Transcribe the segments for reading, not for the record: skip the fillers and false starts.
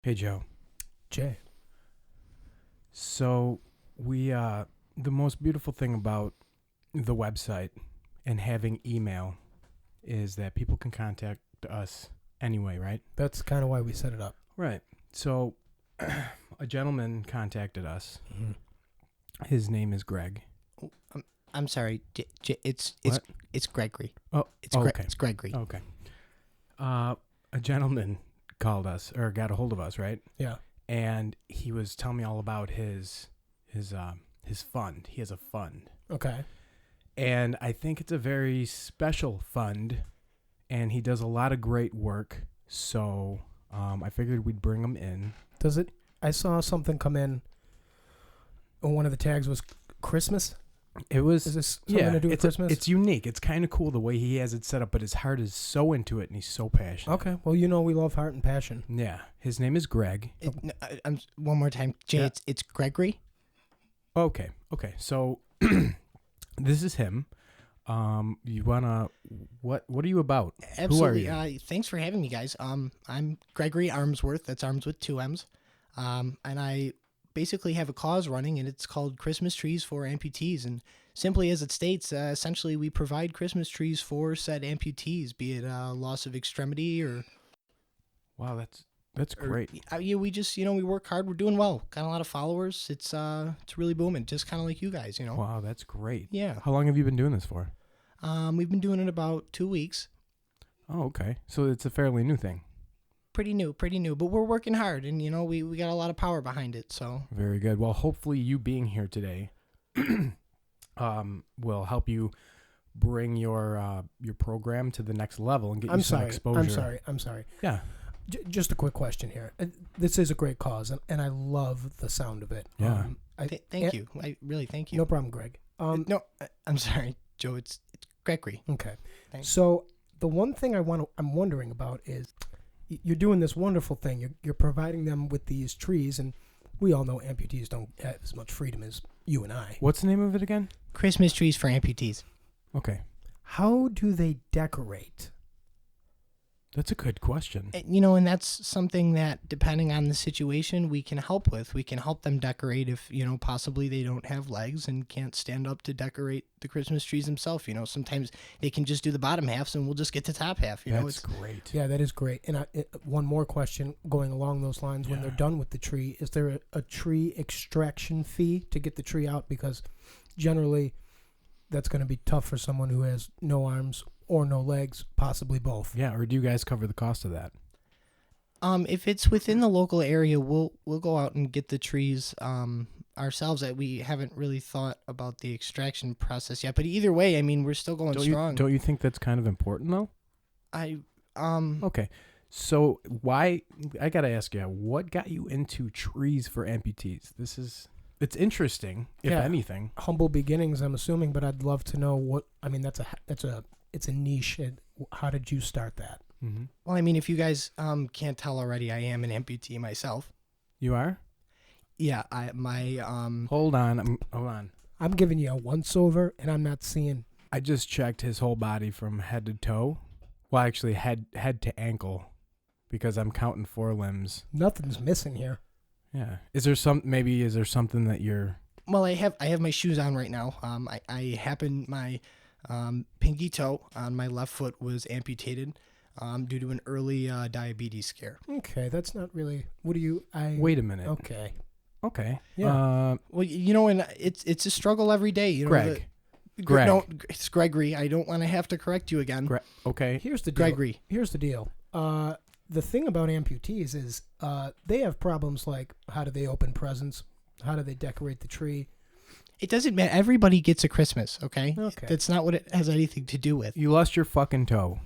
Hey, Joe. Jay. So the most beautiful thing about the website and having email is that people can contact us anyway, right? That's kind of why we set it up. Right. So a gentleman contacted us. Mm-hmm. His name is Greg. I'm sorry. It's Gregory. Oh, okay. It's Gregory. Okay. A gentleman called us or got a hold of us, right? Yeah. And he was telling me all about his fund. He has a fund. Okay. And I think it's a very special fund, and he does a lot of great work. So I figured we'd bring him in. Does it? I saw something come in. And one of the tags was Christmas. It was. Is this something to do with Christmas? It's unique. It's kind of cool the way he has it set up, but his heart is so into it, and he's so passionate. Okay. Well, we love heart and passion. Yeah. His name is Greg. One more time, Jay. Yeah. It's Gregory. Okay. So this is him. You wanna what are you about? Absolutely. Who are you? Thanks for having me, guys. I'm Gregory Armsworth. That's Arms with 2 M's. And I basically have a cause running, and it's called Christmas Trees for Amputees. And simply as it states, essentially we provide Christmas trees for said amputees, be it loss of extremity or. Wow, that's great. We just we work hard. We're doing well. Got a lot of followers. It's really booming. Just kind of like you guys, Wow, that's great. Yeah. How long have you been doing this for? We've been doing it about 2 weeks. Oh, okay. So it's a fairly new thing. Pretty new, but we're working hard, and we got a lot of power behind it. So Very good. Well, hopefully you being here today will help you bring your program to the next level and get you some exposure. I'm sorry. Yeah. Just a quick question here. This is a great cause, and I love the sound of it. Yeah. Thank you. I really thank you. No problem, Greg. No, I'm sorry, Joe. It's Gregory. Okay. Thanks. So the one thing I'm wondering about is you're doing this wonderful thing. You're providing them with these trees, and we all know amputees don't have as much freedom as you and I. What's the name of it again? Christmas Trees for Amputees. Okay. How do they decorate? That's a good question. And that's something that, depending on the situation, we can help with. We can help them decorate if, possibly they don't have legs and can't stand up to decorate the Christmas trees themselves. Sometimes they can just do the bottom halves and we'll just get the top half. That's great. Yeah, that is great. And one more question going along those lines. When they're done with the tree, is there a tree extraction fee to get the tree out? Because generally that's going to be tough for someone who has no arms or no legs, possibly both. Yeah, or do you guys cover the cost of that? If it's within the local area, we'll go out and get the trees ourselves. We haven't really thought about the extraction process yet, but either way, we're still going strong. Don't you think that's kind of important though? Okay. So why? I gotta ask you, what got you into trees for amputees? It's interesting, if anything. Humble beginnings, I'm assuming, but I'd love to know what. It's a niche. How did you start that? Mm-hmm. Well, if you guys can't tell already, I am an amputee myself. You are? Yeah, Hold on. I'm giving you a once-over, and I'm not seeing. I just checked his whole body from head to toe. Well, actually, head to ankle, because I'm counting 4 limbs. Nothing's missing here. Yeah. Is there something that you're? Well, I have my shoes on right now. I happen my pinky toe on my left foot was amputated due to an early diabetes scare. Okay, that's not really. What do you? Wait a minute. Okay. Yeah. Well, and it's a struggle every day. Greg. Greg. No, it's Gregory. I don't want to have to correct you again. Okay. Here's the deal. Gregory. Here's the deal. The thing about amputees is they have problems like how do they open presents? How do they decorate the tree? It doesn't matter. Everybody gets a Christmas, okay? Okay. That's not what it has anything to do with. You lost your fucking toe.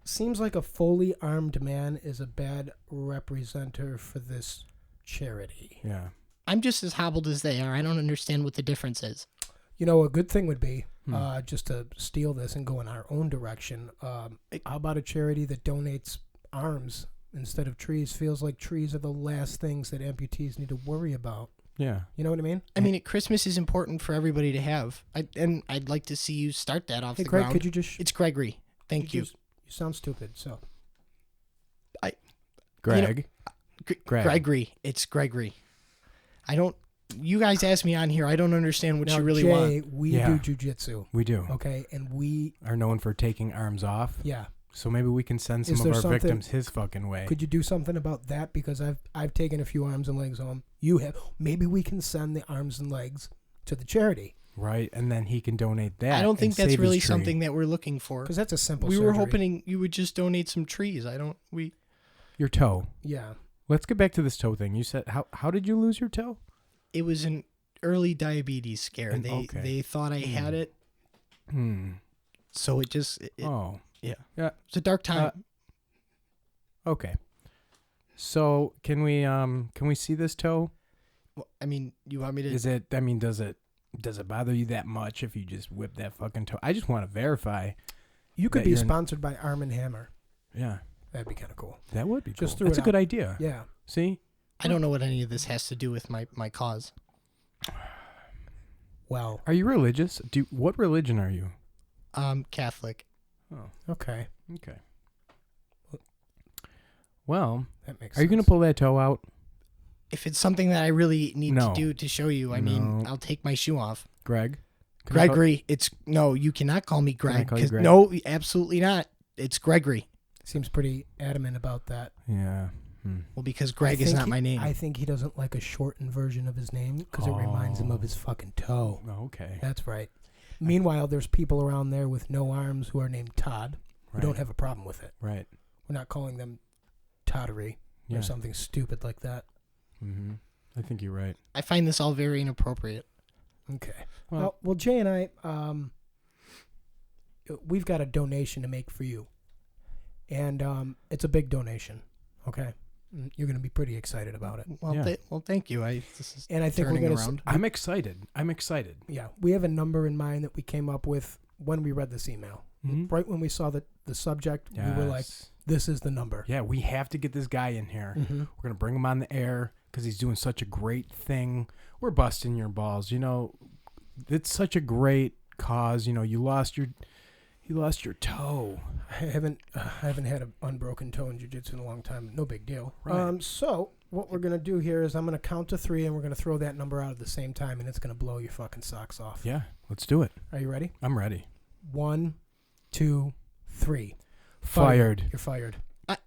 Seems like a fully armed man is a bad representative for this charity. Yeah. I'm just as hobbled as they are. I don't understand what the difference is. A good thing would be just to steal this and go in our own direction. How about a charity that donates arms instead of trees? Feels like trees are the last things that amputees need to worry about. Yeah. You know what I mean? Christmas is important for everybody to have. I'd like to see you start that off the Greg, ground. could you just... It's Gregory. Thank you. You sound stupid, so... Greg. Gregory. It's Gregory. You guys asked me on here. I don't understand what now, you really Jay, want. we do jujitsu. We do. Okay, and we are known for taking arms off. Yeah. So maybe we can send some of our victims his fucking way. Could you do something about that? Because I've taken a few arms and legs home. You have. Maybe we can send the arms and legs to the charity. Right, and then he can donate that. I don't think that's really something that we're looking for. Because that's a simple surgery. We were hoping you would just donate some trees. Your toe. Yeah. Let's get back to this toe thing. You said, how did you lose your toe? It was an early diabetes scare. They thought I had it. So it just... Yeah. It's a dark time. Okay. So can we see this toe? Well, I mean, you want me to... Does it bother you that much if you just whip that fucking toe? I just want to verify. You could be sponsored by Arm & Hammer. Yeah. That'd be kind of cool. That would be cool. That's a good idea. Yeah. See? I don't know what any of this has to do with my cause. Well. Are you religious? What religion are you? Catholic. Oh. Okay. Well, that makes sense. Are you going to pull that toe out? If it's something that I really need to do to show you, I mean, I'll take my shoe off. Greg? Gregory. You cannot call me Greg. Greg? No, absolutely not. It's Gregory. Seems pretty adamant about that. Yeah. Well, because Greg is not my name. I think he doesn't like a shortened version of his name because it reminds him of his fucking toe. Okay. That's right. Meanwhile, there's people around there with no arms who are named Todd who don't have a problem with it. Right. We're not calling them Toddery or something stupid like that. Mm-hmm. I think you're right. I find this all very inappropriate. Okay. Well, Jay and I, we've got a donation to make for you. And it's a big donation. Okay. You're going to be pretty excited about it. Well, thank you. I think we're going to. I'm excited. Yeah. We have a number in mind that we came up with when we read this email. Mm-hmm. Right when we saw the subject, we were like, this is the number. Yeah, we have to get this guy in here. Mm-hmm. We're going to bring him on the air because he's doing such a great thing. We're busting your balls. You know, it's such a great cause. You know, you lost your toe. I haven't had an unbroken toe in jiu-jitsu in a long time. No big deal. Right. So what we're going to do here is I'm going to count to 3 and we're going to throw that number out at the same time and it's going to blow your fucking socks off. Yeah, let's do it. Are you ready? I'm ready. 1, 2, 3. Fired. You're fired.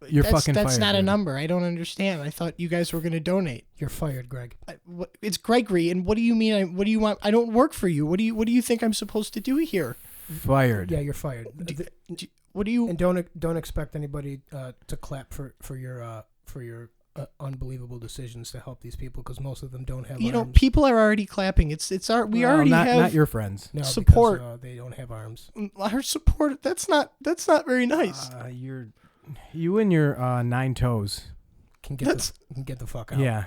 You're fucking fired. That's not dude. a number. I don't understand. I thought you guys were going to donate. You're fired, Greg. It's Gregory, and what do you mean? What do you want? I don't work for you. What do you think I'm supposed to do here? Fired. Yeah, you're fired. What do you? And don't expect anybody to clap for your unbelievable decisions to help these people because most of them don't have. You know, arms. people are already clapping. We already have not your friends. No, support. Because, they don't have arms. Our support. That's not very nice. You and your 9 toes can get the fuck out. Yeah.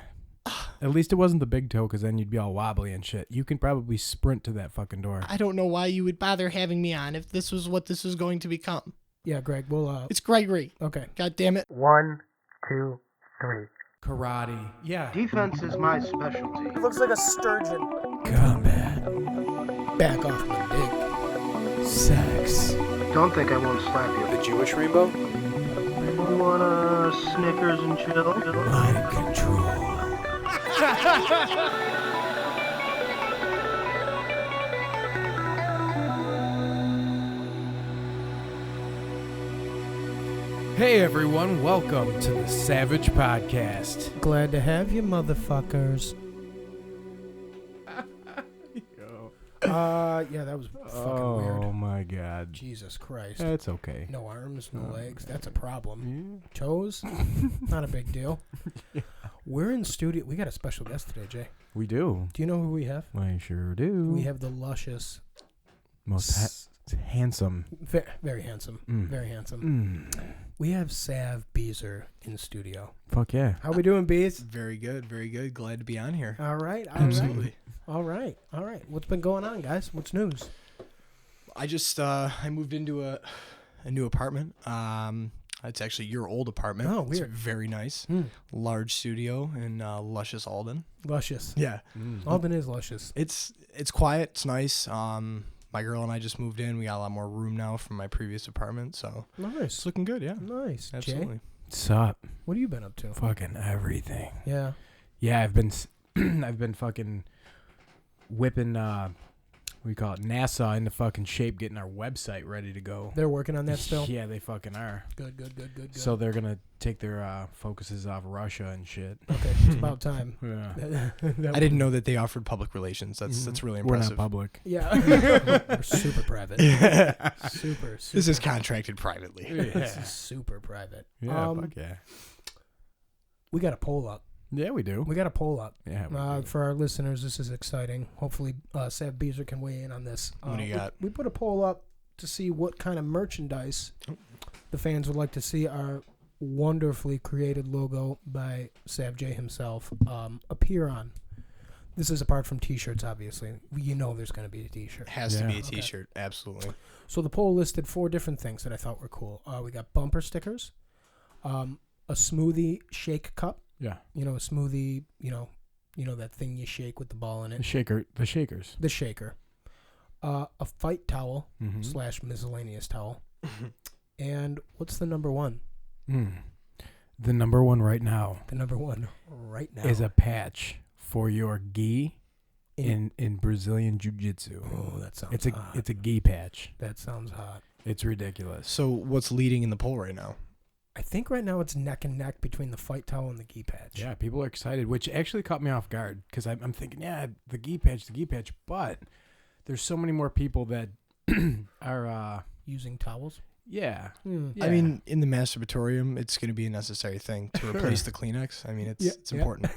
At least it wasn't the big toe because then you'd be all wobbly and shit. You can probably sprint to that fucking door. I don't know why you would bother having me on if this was what this is going to become. Yeah, Greg, we'll... It's Gregory. Okay. God damn it. 1, 2, 3. Karate. Yeah. Defense is my specialty. It looks like a sturgeon. Combat. Back off my dick. Sex. Don't think I won't slap you. The Jewish rainbow? Wanna Snickers and chill? Mind control. Hey everyone, welcome to the Savage Podcast. Glad to have you, motherfuckers. Yeah, that was fucking weird. Oh my god. Jesus Christ. That's okay. No arms, no legs. That's a problem. Yeah. Toes? Not a big deal. Yeah. We're in studio. We got a special guest today, Jay. We do. Do you know who we have? I sure do. We have the luscious, most handsome. Very handsome. Very handsome. We have SavBeezer in studio. Fuck yeah. How we doing, Bees? Very good, very good. Glad to be on here. All right. Absolutely. All right. What's been going on, guys? What's news? I just I moved into a new apartment. It's actually your old apartment. Oh, weird. It's very nice. Large studio in luscious Alden. Luscious. Yeah. Alden is luscious. It's quiet. It's nice. My girl and I just moved in. We got a lot more room now from my previous apartment, so nice. it's looking good. Yeah. Nice. Absolutely. Jay, Sup? What have you been up to? Fucking everything. Yeah. Yeah, I've been I've been fucking whipping what do you call it, NASA into fucking shape, getting our website ready to go. They're working on that still? Yeah, they fucking are. Good. So they're gonna take their focuses off Russia and shit. Okay, it's about time. Yeah. I didn't know that they offered public relations. That's really impressive. We're not public. Yeah. We're super private. Super. This is contracted privately. This is super private. Yeah, fuck yeah. We got a poll up. Yeah, we do. We got a poll up. Yeah, we do. For our listeners, this is exciting. Hopefully, SavBeezer can weigh in on this. What do you got? We put a poll up to see what kind of merchandise the fans would like to see our wonderfully created logo by Sav J himself appear on. This is apart from T-shirts, obviously. You know there's going to be a T-shirt. Has to be a T-shirt, absolutely. So the poll listed 4 different things that I thought were cool. We got bumper stickers, a smoothie shake cup. Yeah. You know, a smoothie, you know that thing you shake with the ball in it. The shakers. The shaker. A fight towel Mm-hmm. / miscellaneous towel. And what's the number one? The number one right now. The number one right now is a patch for your gi in Brazilian Jiu-Jitsu. Oh, that sounds hot. It's a gi patch. That sounds hot. It's ridiculous. So what's leading in the poll right now? I think right now it's neck and neck between the fight towel and the gi patch. Yeah, people are excited, which actually caught me off guard because I'm thinking, yeah, the gi patch, but there's so many more people that are using towels. Yeah. I mean, in the masturbatorium, it's going to be a necessary thing to replace the Kleenex. I mean, it's important.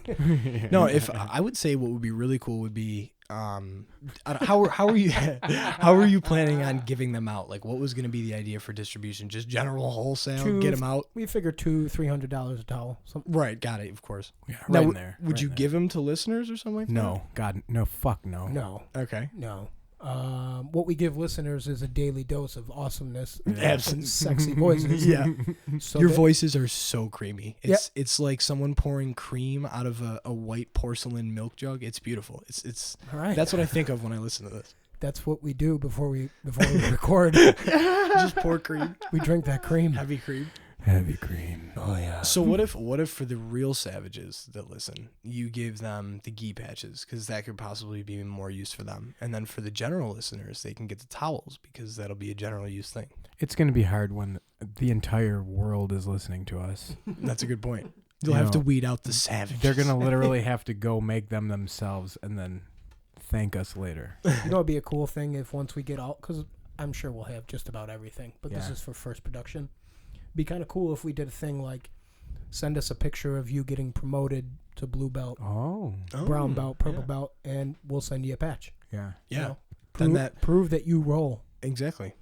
No, if I would say what would be really cool would be how are you planning on giving them out? Like, what was going to be the idea for distribution? Just general wholesale, get them out. We figured $200-$300 a towel. Right, got it. Of course. Yeah, now, right in there. Would you give them to listeners or something like that? No, God, no, fuck no. No. Okay. No. What we give listeners is a daily dose of awesomeness Yeah. and sexy voices. Yeah. So Your voices are so creamy. It's like someone pouring cream out of a white porcelain milk jug. It's beautiful. It's all right. That's what I think of when I listen to this. That's what we do before we record. Just pour cream. We drink that cream. Heavy cream. Heavy cream. Oh yeah. So what if for the real savages that listen, you give them the gi patches because that could possibly be more use for them, and then for the general listeners, they can get the towels because that'll be a general use thing. It's going to be hard when the entire world is listening to us. That's a good point. You'll have to weed out the savages. They're going to literally have to go make them themselves and then thank us later. You know, it'd be a cool thing if once we get all, because I'm sure we'll have just about everything, but this Yeah. is for first production. Be kind of cool if we did a thing like send us a picture of you getting promoted to blue belt, brown belt, purple belt, and we'll send you a patch. Yeah. Yeah. You know, prove that you roll. Exactly.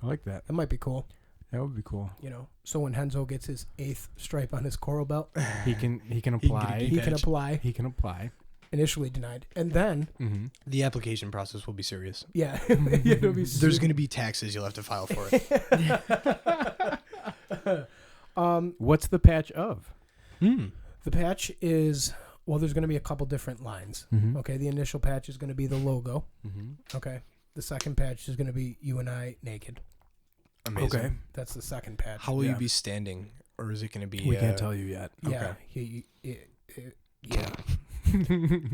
I like that. That might be cool. That would be cool. You know, so when Henzo gets his 8th stripe on his coral belt, He can apply. he can apply. He can apply. Initially denied, and then The application process will be serious. yeah, it'll be There's going to be taxes you'll have to file for it. What's the patch of? The patch is, well, there's going to be a couple different lines. Mm-hmm. Okay, the initial patch is going to be the logo. Mm-hmm. Okay, the second patch is going to be you and I naked. Amazing. Okay. That's the second patch. How will you be standing, or is it going to be? We can't tell you yet. Yeah, yeah.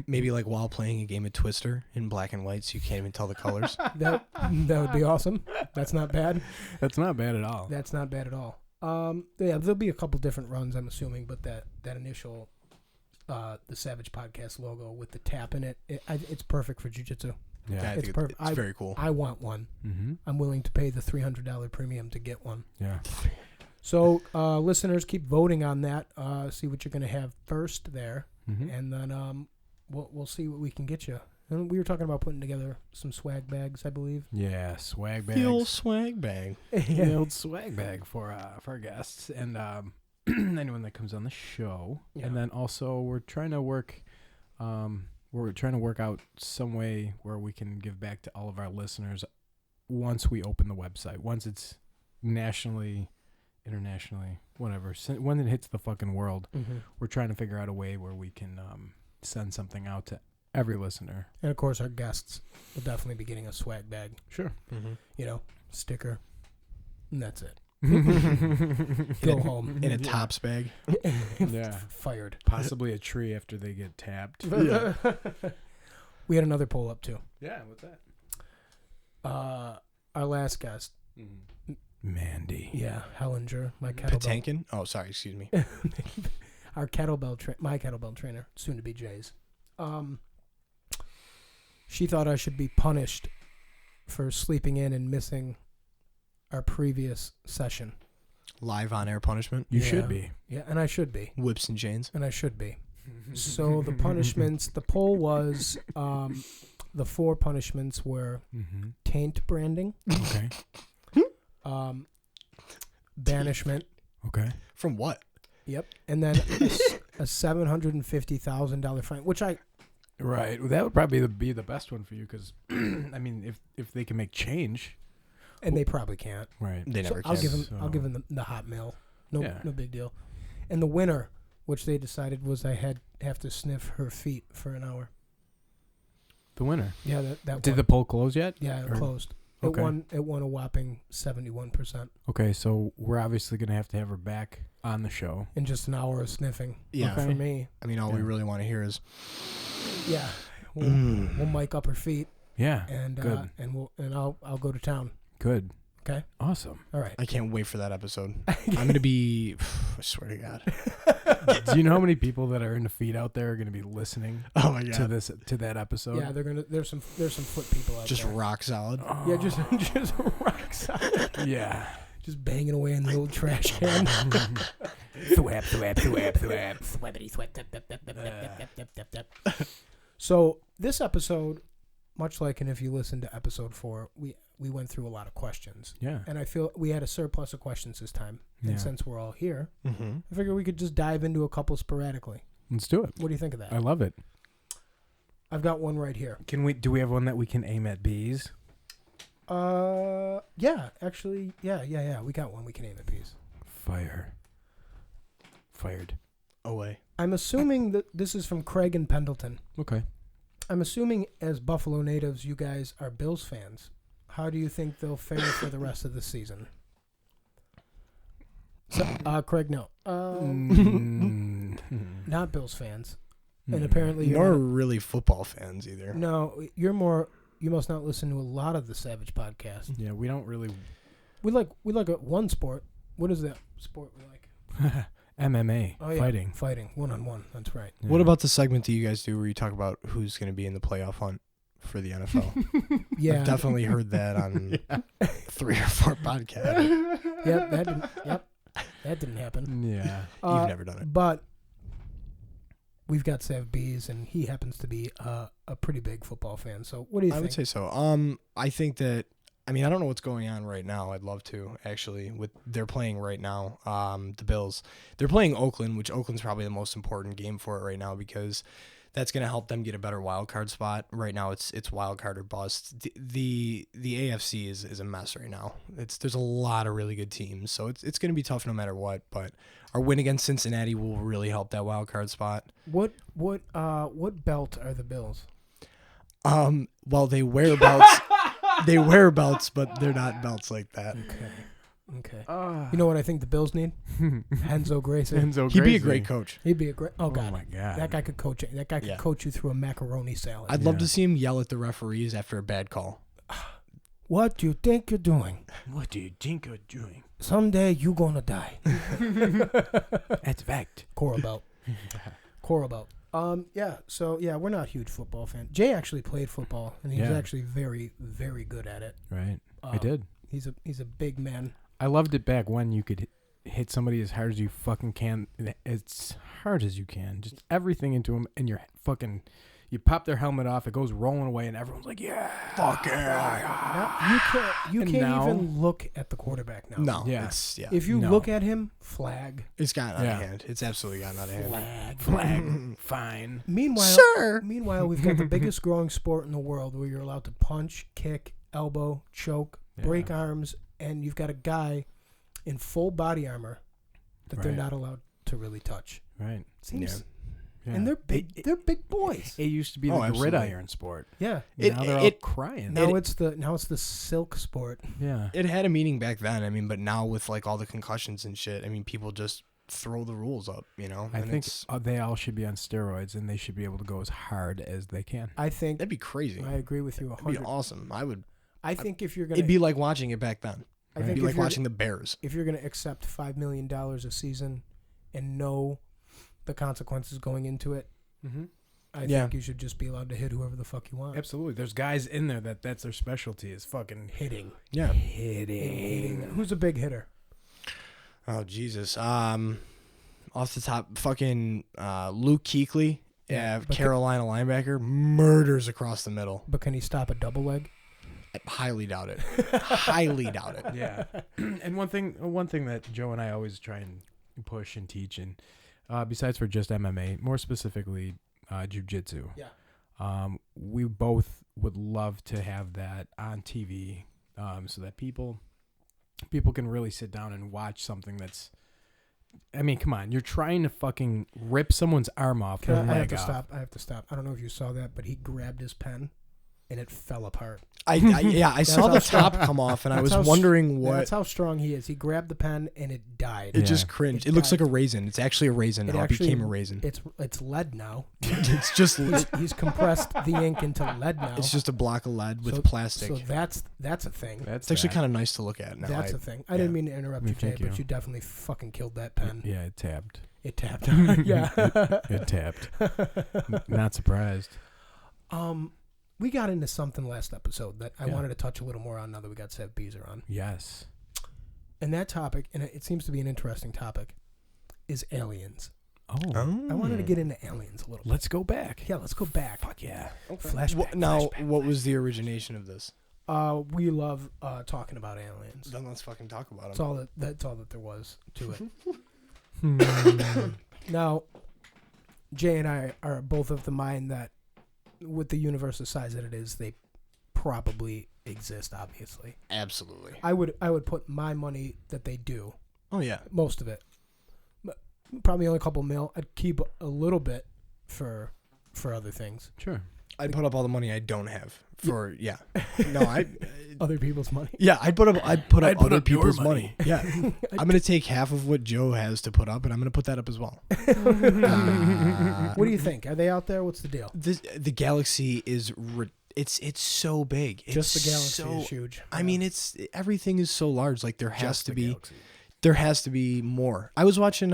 Maybe like while playing a game of Twister in black and white, so you can't even tell the colors. That would be awesome. That's not bad. That's not bad at all. That's not bad at all. Yeah, there'll be a couple different runs, I'm assuming, but that initial, the Savage Podcast logo with the tap in it, it's perfect for jiu-jitsu. Yeah. I think perfect. it's very cool. I want one. Mm-hmm. I'm willing to pay the $300 premium to get one. Yeah. So, listeners, keep voting on that. See what you're going to have first there, Mm-hmm. and then we'll see what we can get you. And we were talking about putting together some swag bags, I believe. Yeah, swag bags. The old swag bag. The old swag bag for our guests and anyone that comes on the show. Yeah. And then also we're trying to work out some way where we can give back to all of our listeners once we open the website. Once it's nationally, internationally, whatever. When it hits the fucking world, we're trying to figure out a way where we can send something out to every listener. And of course, our guests will definitely be getting a swag bag. Sure. You know, sticker, and that's it. Go home. In a Tops bag. Yeah. Fired. Possibly a tree after they get tapped. Yeah. We had another poll up too. Yeah, what's that? Our last guest. Mandy. Yeah, Hellinger, my kettlebell. Patankin? Oh, sorry, excuse me. My kettlebell trainer, soon to be Jay's. She thought I should be punished for sleeping in and missing our previous session. Live on air punishment. You should be. Yeah, and I should be. Whips and chains. And I should be. So the punishments, the poll was, the 4 punishments were taint branding, Okay. banishment. Okay. From what? Yep. And then a $750,000 fine, which I... Right. Well, that would probably be the best one for you because, I mean, if they can make change. And they probably can't. Right. They never can. I'll give them the hot mail. No big deal. And the winner, which they decided was I have to sniff her feet for an hour. The winner. Yeah, that Did won. the poll close yet? Yeah, it closed. Okay. It won a whopping 71%. Okay, so we're obviously gonna have to have her back on the show. In just an hour of sniffing. Yeah. For me. I mean, all we really want to hear is. Yeah. We'll mic up her feet. Yeah. And good. And I'll go to town. Good. Okay. Awesome. All right. I can't wait for that episode. I'm gonna be. I swear to God. Do you know how many people that are in the feed out there are gonna be listening? Oh my God. to that episode? Yeah, there's some foot people out just there. rock solid. Oh. Yeah, just rock solid. Yeah. Just banging away in the old trash can. Thwap, thwap, thwap, thwap. Swabbity swap. So this episode, much like if you listen to episode 4, we went through a lot of questions. Yeah. And I feel we had a surplus of questions this time. And Yeah. since we're all here, I I figure we could just dive into a couple sporadically. Let's do it. What do you think of that? I love it. I've got one right here. Do we have one that we can aim at bees? Yeah, actually, yeah. We got one we can aim at bees. Fired. Away. I'm assuming that this is from Craig and Pendleton. Okay. I'm assuming as Buffalo natives, you guys are Bills fans. How do you think they'll fare for the rest of the season? So, Craig, no. Not Bills fans. And apparently Nor really football fans either. No, you must not listen to a lot of the Savage podcast. Yeah, we don't really. We like one sport. What is that sport we like? MMA. Oh, yeah. Fighting. Fighting. 1-on-1. That's right. Yeah. What about the segment that you guys do where you talk about who's going to be in the playoff hunt for the NFL? Yeah. I've definitely heard that on 3 or 4 podcasts. That didn't happen. Yeah. You've never done it. But we've got SavBeezer, and he happens to be a pretty big football fan. So what do you think? I would say so. I think that, I mean, I don't know what's going on right now. I'd love to, actually. They're playing right now, the Bills. They're playing Oakland, which Oakland's probably the most important game for it right now because that's going to help them get a better wild card spot. Right now, it's wild card or bust. The AFC is a mess right now. There's a lot of really good teams, so it's going to be tough no matter what. But our win against Cincinnati will really help that wild card spot. What belt are the Bills? Well, they wear belts. They wear belts, but they're not belts like that. Okay. You know what I think the Bills need? Enzo Gracie. He'd be a great coach. He'd be a great. Oh God. Oh my God. That guy could coach it. That guy could coach you through a macaroni salad. I'd love to see him yell at the referees after a bad call. What do you think you're doing? What do you think you're doing? Someday you gonna die. That's fact. Coral belt. Yeah. So yeah, we're not huge football fans. Jay actually played football, and he's actually very, very good at it. Right. I did. He's a big man. I loved it back when you could hit somebody as hard as you fucking can. As hard as you can. Just everything into them, and you're fucking. You pop their helmet off, it goes rolling away, and everyone's like, "Yeah, Fuck yeah!" You can't even look at the quarterback now. No. Yeah. If you look at him, flag. It's gotten out of hand. It's absolutely gotten out of hand. flag, fine." Meanwhile, we've got the biggest growing sport in the world where you're allowed to punch, kick, elbow, choke, break arms, and you've got a guy in full body armor that they're not allowed to really touch. Right. Seems and they're big. They're big boys. It used to be the absolutely. gridiron sport. Yeah. Now they're all crying. Now it's the silk sport. Yeah. It had a meaning back then. I mean, but now with like all the concussions and shit, I mean, people just throw the rules up, you know? I think they all should be on steroids, and they should be able to go as hard as they can. I think that'd be crazy. I agree with you 100%. It'd be awesome. I think if you're gonna, it'd be like watching it back then. I think it'd be like watching the Bears. If you're gonna accept $5 million a season and know the consequences going into it, I think you should just be allowed to hit whoever the fuck you want. Absolutely. There's guys in there that's their specialty is fucking hitting. Yeah. Hitting. Who's a big hitter? Oh, Jesus. Off the top, fucking Luke Kuechly, Carolina linebacker, murders across the middle. But can he stop a double leg? I highly doubt it. Highly doubt it. Yeah. And one thing that Joe and I always try and push and teach, and besides for just MMA, more specifically jiu-jitsu. Yeah. We both would love to have that on TV, so that people can really sit down and watch something that's. I mean, come on! You're trying to fucking rip someone's arm off. I have to stop. I don't know if you saw that, but he grabbed his pen, and it fell apart. I saw the top come off, and I was wondering what. That's how strong he is. He grabbed the pen, and it died. It just cringed. It looks like a raisin. It's actually a raisin now. It became a raisin. It's lead now. It's just he's compressed the ink into lead now. It's just a block of lead with plastic. So that's a thing. It's actually kind of nice to look at now. That's a thing. I didn't mean to interrupt you, Jay, but you definitely fucking killed that pen. Yeah, it tapped. It tapped. Yeah. It tapped. Not surprised. We got into something last episode that I wanted to touch a little more on now that we got SavBeezer on. Yes. And that topic, and it seems to be an interesting topic, is aliens. Oh. I wanted to get into aliens a little bit. Let's go back. Yeah, let's go back. Fuck yeah. Okay. Flashback. What was the origination of this? We love talking about aliens. Then let's fucking talk about them. That's all that there was to it. Now, Jay and I are both of the mind that with the universe the size that it is, they probably exist, obviously. Absolutely. I would put my money that they do. Oh, yeah. Most of it. But probably only a couple mil. I'd keep a little bit for other things. Sure. I'd put up all the money I don't have for No, other people's money. Yeah, I'd put up other people's money. Yeah. I'm going to take half of what Joe has to put up, and I'm going to put that up as well. What do you think? Are they out there? What's the deal? The galaxy is it's so big. Just the galaxy is huge. I mean, everything is so large. Like there has to be more. I was watching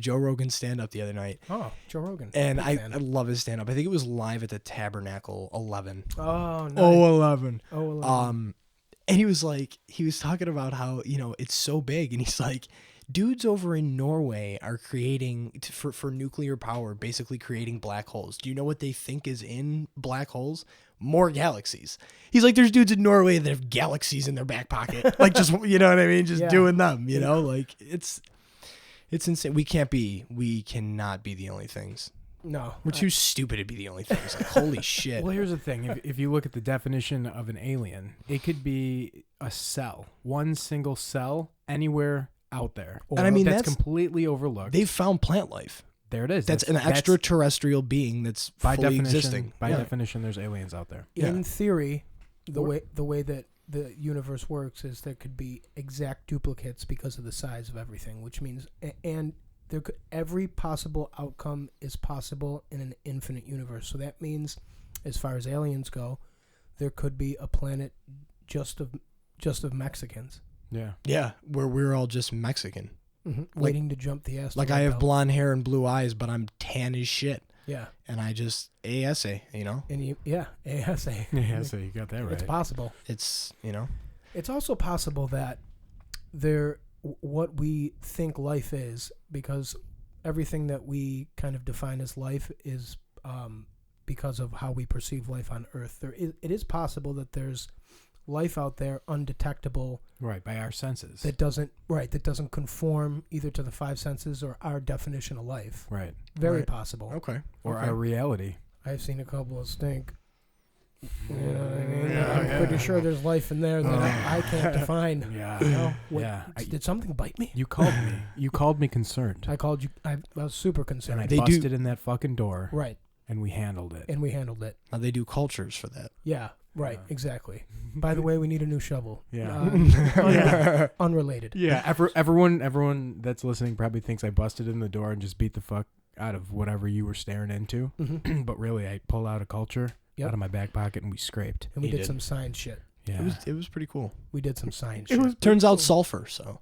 Joe Rogan stand up the other night. Oh, Joe Rogan. And I love his stand up. I think it was live at the Tabernacle 11. Oh, nice. 11. Oh, 11. And he was talking about how, it's so big, and he's like, dudes over in Norway are creating for nuclear power, basically creating black holes. Do you know what they think is in black holes? More galaxies. He's like, there's dudes in Norway that have galaxies in their back pocket. Like, just, you know what I mean? Just doing them, like it's insane. We cannot be the only things. No. We're too stupid to be the only things. Like, holy shit. Well, here's the thing. If you look at the definition of an alien, it could be a cell, one single cell anywhere out there. And I mean, that's completely overlooked. They've found plant life. There it is. That's an extraterrestrial being that's by fully definition, existing. By definition, there's aliens out there. In theory, the way that the universe works is there could be exact duplicates because of the size of everything, which means every possible outcome is possible in an infinite universe. So that means, as far as aliens go, there could be a planet just of Mexicans. Yeah. Yeah, where we're all just Mexican. Mm-hmm. Waiting to jump the asteroid Like I have belt. blonde hair and blue eyes, but I'm tan as shit. Yeah. And I just ASA, And ASA. Yeah, so you got that right. It's possible. It's, It's also possible that what we think life is, because everything that we kind of define as life is because of how we perceive life on Earth. It is possible that there's life out there undetectable, right, by our senses, that doesn't conform either to the five senses or our definition of life. Right. Very possible. Okay. Or our reality. I've seen a couple of stink. You know what I mean? Yeah, I'm yeah. pretty sure there's life in there that I can't define. Yeah. You know? Yeah. Did something bite me? You called me. You called me concerned. I called you. I was super And concerned. I They do- busted in that fucking door. Right. And we handled it. And we handled it. Now they do cultures for that. Yeah. Right. Yeah. Exactly. By the way, we need a new shovel. Yeah. Yeah. Unrelated. Yeah. Everyone that's listening probably thinks I busted in the door and just beat the fuck out of whatever you were staring into. Mm-hmm. But really, I pulled out a culture Yep. out of my back pocket and we scraped. And we He did did. some science shit. Yeah. It was pretty cool. We did some science It shit. was, turns out sulfur, so.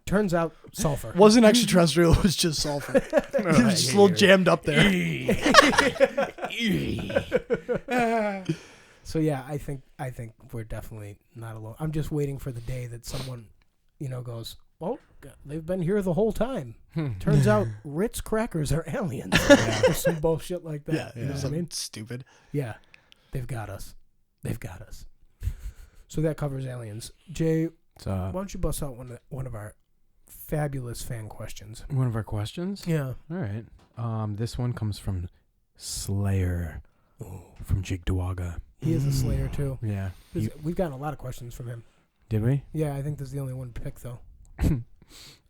Turns out sulfur. Wasn't extraterrestrial, it was just sulfur. It was just a little jammed up there. So yeah, I think we're definitely not alone. I'm just waiting for the day that someone, goes, well, they've been here the whole time. Turns out Ritz crackers are aliens. Or some bullshit like that. Yeah, You know what I something mean? stupid. Yeah, they've got us. So that covers aliens. Jay, why don't you bust out one of our fabulous fan questions? One of our questions? Yeah. All right. This one comes from Slayer from Jigdawaga. He is a Slayer too. Yeah. We've gotten a lot of questions from him. Did we? Yeah, I think this is the only one picked though.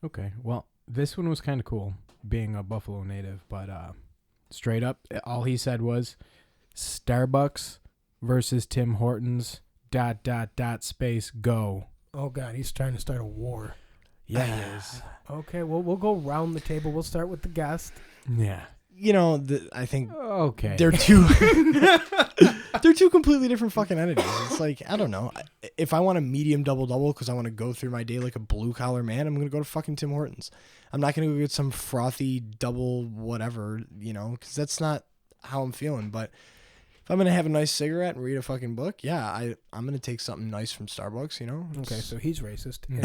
Okay. Well, this one was kind of cool, being a Buffalo native, but straight up, all he said was Starbucks versus Tim Hortons ... space go. Oh God, he's trying to start a war. Yeah, he is. Okay, well we'll go round the table. We'll start with the guest. Yeah. I think Okay. they're two they're two completely different fucking entities. It's like, I don't know. If I want a medium double because I want to go through my day like a blue collar man, I'm going to go to fucking Tim Hortons. I'm not going to go get some frothy double whatever, because that's not how I'm feeling. But if I'm going to have a nice cigarette and read a fucking book, yeah, I'm going to take something nice from Starbucks, Okay, so he's racist. Mm.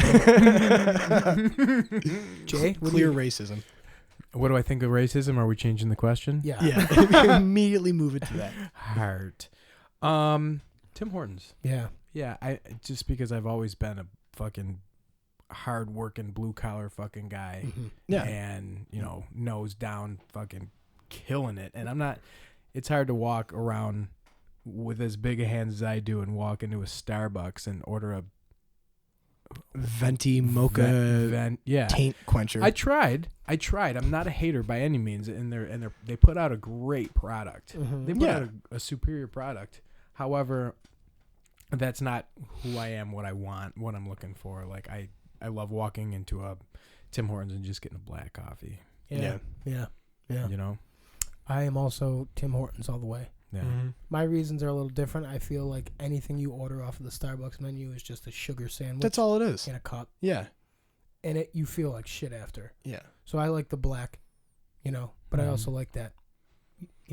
Jay, Clear racism. What do I think of racism? Are we changing the question? Yeah. Yeah. Immediately move it to that. Heart. Tim Hortons. Yeah. Yeah, just because I've always been a fucking hard-working blue-collar fucking guy. Mm-hmm. Yeah. And, nose down fucking killing it. And I'm not... It's hard to walk around with as big a hands as I do and walk into a Starbucks and order a Venti mocha taint quencher. I tried. I'm not a hater by any means, and they put out a great product. Mm-hmm. They put out a superior product. However, that's not who I am, what I want, what I'm looking for. Like I love walking into a Tim Hortons and just getting a black coffee. Yeah. I am also Tim Hortons all the way. Yeah. Mm-hmm. My reasons are a little different. I feel like anything you order off of the Starbucks menu is just a sugar sandwich. That's all it is. In a cup. Yeah. And you feel like shit after. Yeah. So I like the black, but I also like that.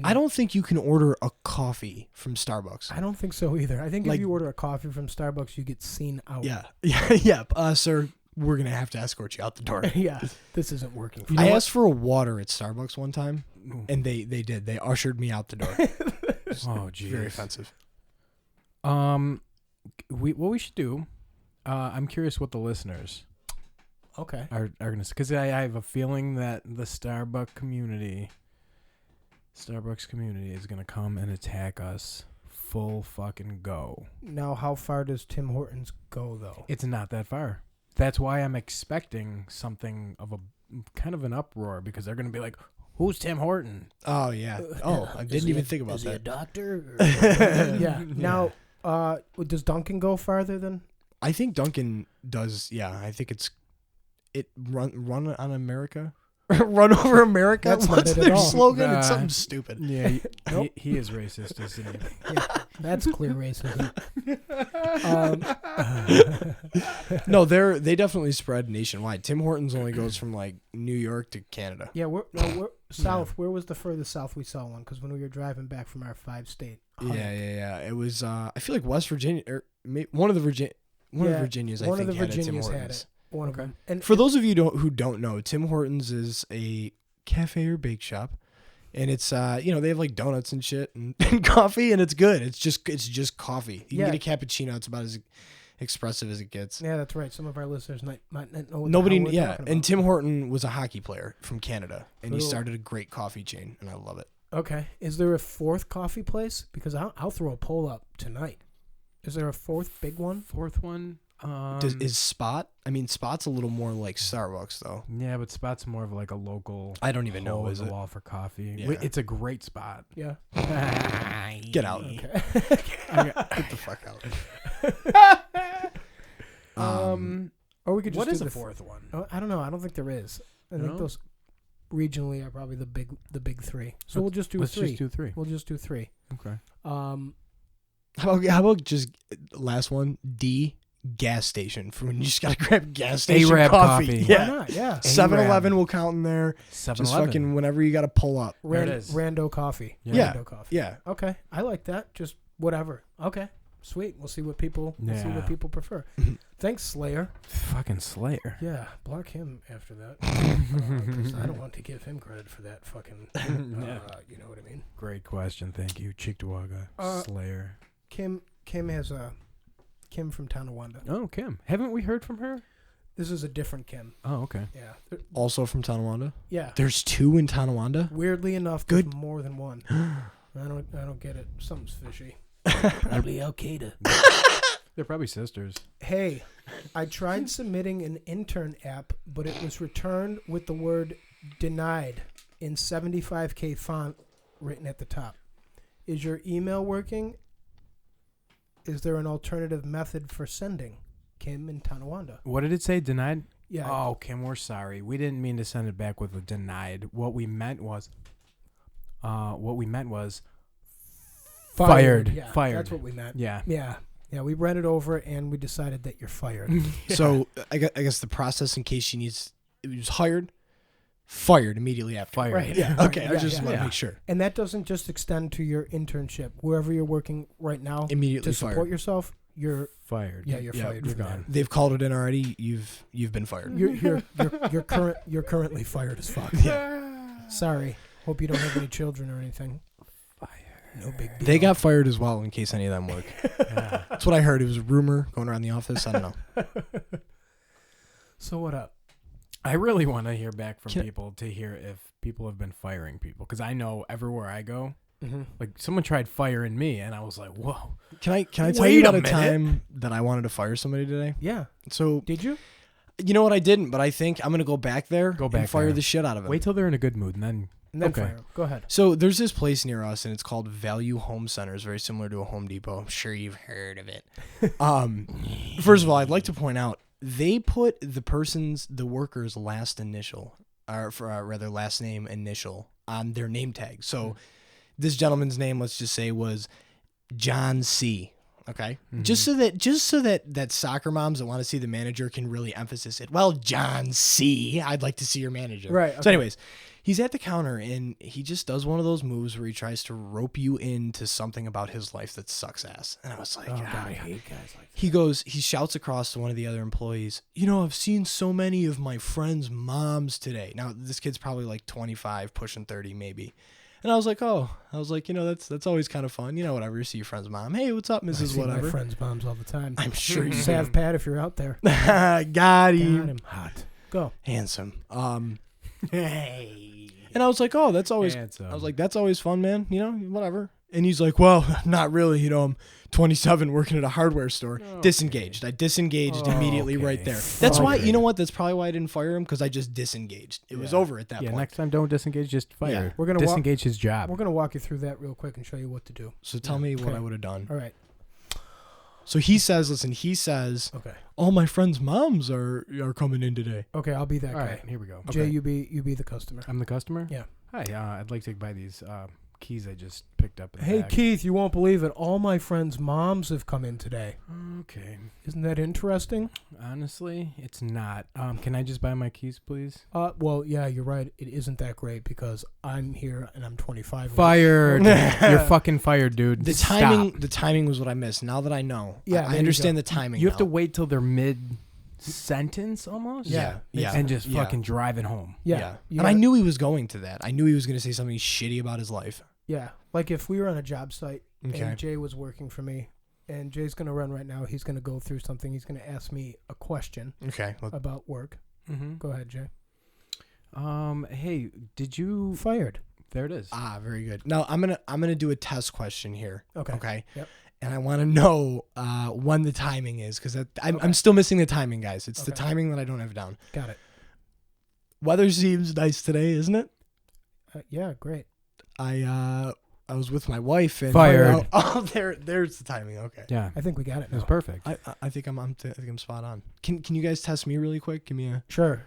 I don't think you can order a coffee from Starbucks. I don't think so either. I think if Like- you order a coffee from Starbucks, you get seen out. Yeah. Yeah. Sir, we're going to have to escort you out the door. Yeah. This isn't working. For I you. asked for a water at Starbucks one time, and they did. They ushered me out the door. Oh, geez. Very offensive. What we should do, I'm curious what the listeners Okay. are going to, because I have a feeling that the Starbucks community is going to come and attack us full fucking go. Now, how far does Tim Hortons go, though? It's not that far. That's why I'm expecting something of a kind of an uproar, because they're going to be like, who's Tim Horton? Oh, yeah. Oh, I didn't even think about Is he a that. doctor? Yeah. Now, does Dunkin' go farther than? I think Dunkin' does. Yeah, I think it run on America. Run over America. That's not What's it at their all. slogan? Nah. It's something stupid. Yeah, Nope. he is racist, isn't he? Yeah, that's clear racism. No, they definitely spread nationwide. Tim Hortons only goes from like New York to Canada. Yeah, we're south. Where was the furthest south we saw one? Because when we were driving back from our 5-state. Yeah. It was. I feel like West Virginia, or one of the Virginias. One I of the think had a Tim Virginias had Hortons. it. One of them. And For those of you who don't know, Tim Hortons is a cafe or bake shop, and it's they have like donuts and shit and coffee, and it's good. It's just coffee. You can get a cappuccino. It's about as expressive as it gets. Yeah, that's right. Some of our listeners might not know. What Nobody, the hell we're talking and about. Tim Horton was a hockey player from Canada, and he Cool. started a great coffee chain, and I love it. Okay. Is there a fourth coffee place? Because I'll throw a poll up tonight. Is there a fourth big one? Fourth one. Is Spot? I mean, Spot's a little more like Starbucks, though. Yeah, but Spot's more of like a local. I don't even know. hole in Is the it? wall for coffee? Yeah. It's a great spot. Yeah. Get out. Okay. Get the fuck out. Or we could just What do is the a fourth one? I don't know. I don't think there is. I think No? those regionally are probably the big three. So we'll just do Let's three. just do three. We'll just do three. Okay. How about just last one? D, gas station, for when you just gotta grab gas station Arab coffee. Yeah. Why not? Yeah. 7-Eleven will count in there. 7-Eleven. Just fucking whenever you gotta pull up. There it is. Rando coffee. Yeah. Rando coffee. Yeah. Okay. I like that. Just whatever. Okay. Sweet. We'll see what people Yeah. prefer. Thanks, Slayer. Fucking Slayer. Yeah, block him after that. 'Cause I don't want to give him credit for that fucking. You know what I mean. Great question. Thank you, Cheektowaga. Slayer. Kim has a Kim from Tonawanda. Oh, Kim. Haven't we heard from her? This is a different Kim. Oh, okay. Yeah. Also from Tonawanda. Yeah. There's 2 in Tonawanda. Weirdly enough, Good. there's more than one. I don't get it. Something's fishy. Probably Al Qaeda. They're probably sisters. Hey, I tried submitting an intern app, but it was returned with the word denied in 75K font written at the top. Is your email working? Is there an alternative method for sending? Kim in Tonawanda. What did it say? Denied? Yeah. Oh, Kim, we're sorry. We didn't mean to send it back with a denied. What we meant was fired. Yeah, Fired. That's what we meant. Yeah. Yeah, we read it over and we decided that you're fired. So I guess the process, in case she needs, it was hired, fired immediately after. Fired. Right. Yeah. Okay. I just want to yeah. make sure. And that doesn't just extend to your internship. Wherever you're working right now Immediately to support fired. yourself, you're Fired. you're Yeah, fired. you're from gone. They've called it in already. You've been fired. that. You're currently fired as fuck. Sorry. Hope you don't have any children or anything. No big deal. They got fired as well, in case any of them work. Yeah. That's what I heard. It was a rumor going around the office. I don't know. So what up? I really want to hear back from Can- people to hear if people have been firing people. Because I know everywhere I go, Mm-hmm. like someone tried firing me and I was like, whoa. Can I tell Wait you a about a minute. time that I wanted to fire somebody today? Yeah. So Did you? you know what? I didn't, but I think I'm gonna go back there Go back and fire there. the shit out of him. Wait till they're in a good mood and then. And then Okay. fire him. Go ahead. So there's this place near us, and it's called Value Home Centers, very similar to a Home Depot. I'm sure you've heard of it. First of all, I'd like to point out they put the worker's last initial, or rather last name initial, on their name tag. So this gentleman's name, let's just say, was John C. Okay, just so that soccer moms that want to see the manager can really emphasize it. Well, John C. I'd like to see your manager. Right, So, okay. anyways, he's at the counter and he just does one of those moves where he tries to rope you into something about his life that sucks ass. And I was like, Oh, God, "Ah, I God." hate guys like that. He shouts across to one of the other employees, I've seen so many of my friends' moms today. Now, this kid's probably like 25, pushing 30 maybe. And I was like, that's always kind of fun. Whatever, you see your friend's mom. Hey, what's up, I Mrs. see Whatever? my friends' moms all the time. I'm sure you Sav Pat, if you're out there. Got Got him. him. Hot. Go. Handsome. Hey. And I was like, oh, that's always, Handsome. I was like, that's always fun, man. Whatever. And he's like, well, not really. I'm 27 working at a hardware store. Okay. Disengaged. I disengaged immediately Okay. right there. That's why, Okay. you know what? That's probably why I didn't fire him, because I just disengaged. It was Yeah. over at that Yeah, point. next time don't disengage, just fire. Yeah. We're gonna walk- disengage his job. We're going to walk you through that real quick and show you what to do. So tell me what Okay. I would have done. All right. So he says, Okay. all my friends' moms are coming in today. Okay, I'll be that All guy. right, here we go. Jay, Okay. you be the customer. I'm the customer? Yeah. Hi, I'd like to buy these keys I just picked up in the Hey, bag. Keith, you won't believe it. All my friends' moms have come in today. Okay. Isn't that interesting? Honestly, it's not. Can I just buy my keys, please? Well, yeah, you're right. It isn't that great because I'm here and I'm 25. Fired. You're fucking fired, dude. The Stop. timing was what I missed. Now that I know, Yeah, I there you understand go. the timing. You have to now. wait till they're mid-sentence almost? Yeah. And just Yeah. fucking drive it home. Yeah. You And I gotta- knew he was going to that. I knew he was going to say something shitty about his life. Yeah. Like if we were on a job site Okay. and Jay was working for me, and Jay's going to run right now. He's going to go through something. He's going to ask me a question Okay. about work. Mm-hmm. Go ahead, Jay. Hey, did you... Fired. There it is. Very good. Now I'm gonna do a test question here. Okay. Okay. Yep. And I want to know when the timing is, because I'm still missing the timing, guys. It's the timing that I don't have down. Got it. Weather seems nice today, isn't it? Yeah, great. I was with my wife and Fired. There's the timing. Okay. Yeah. I think we got it It was now. perfect. I think I'm spot on. Can you guys test me really quick? Give me a Sure.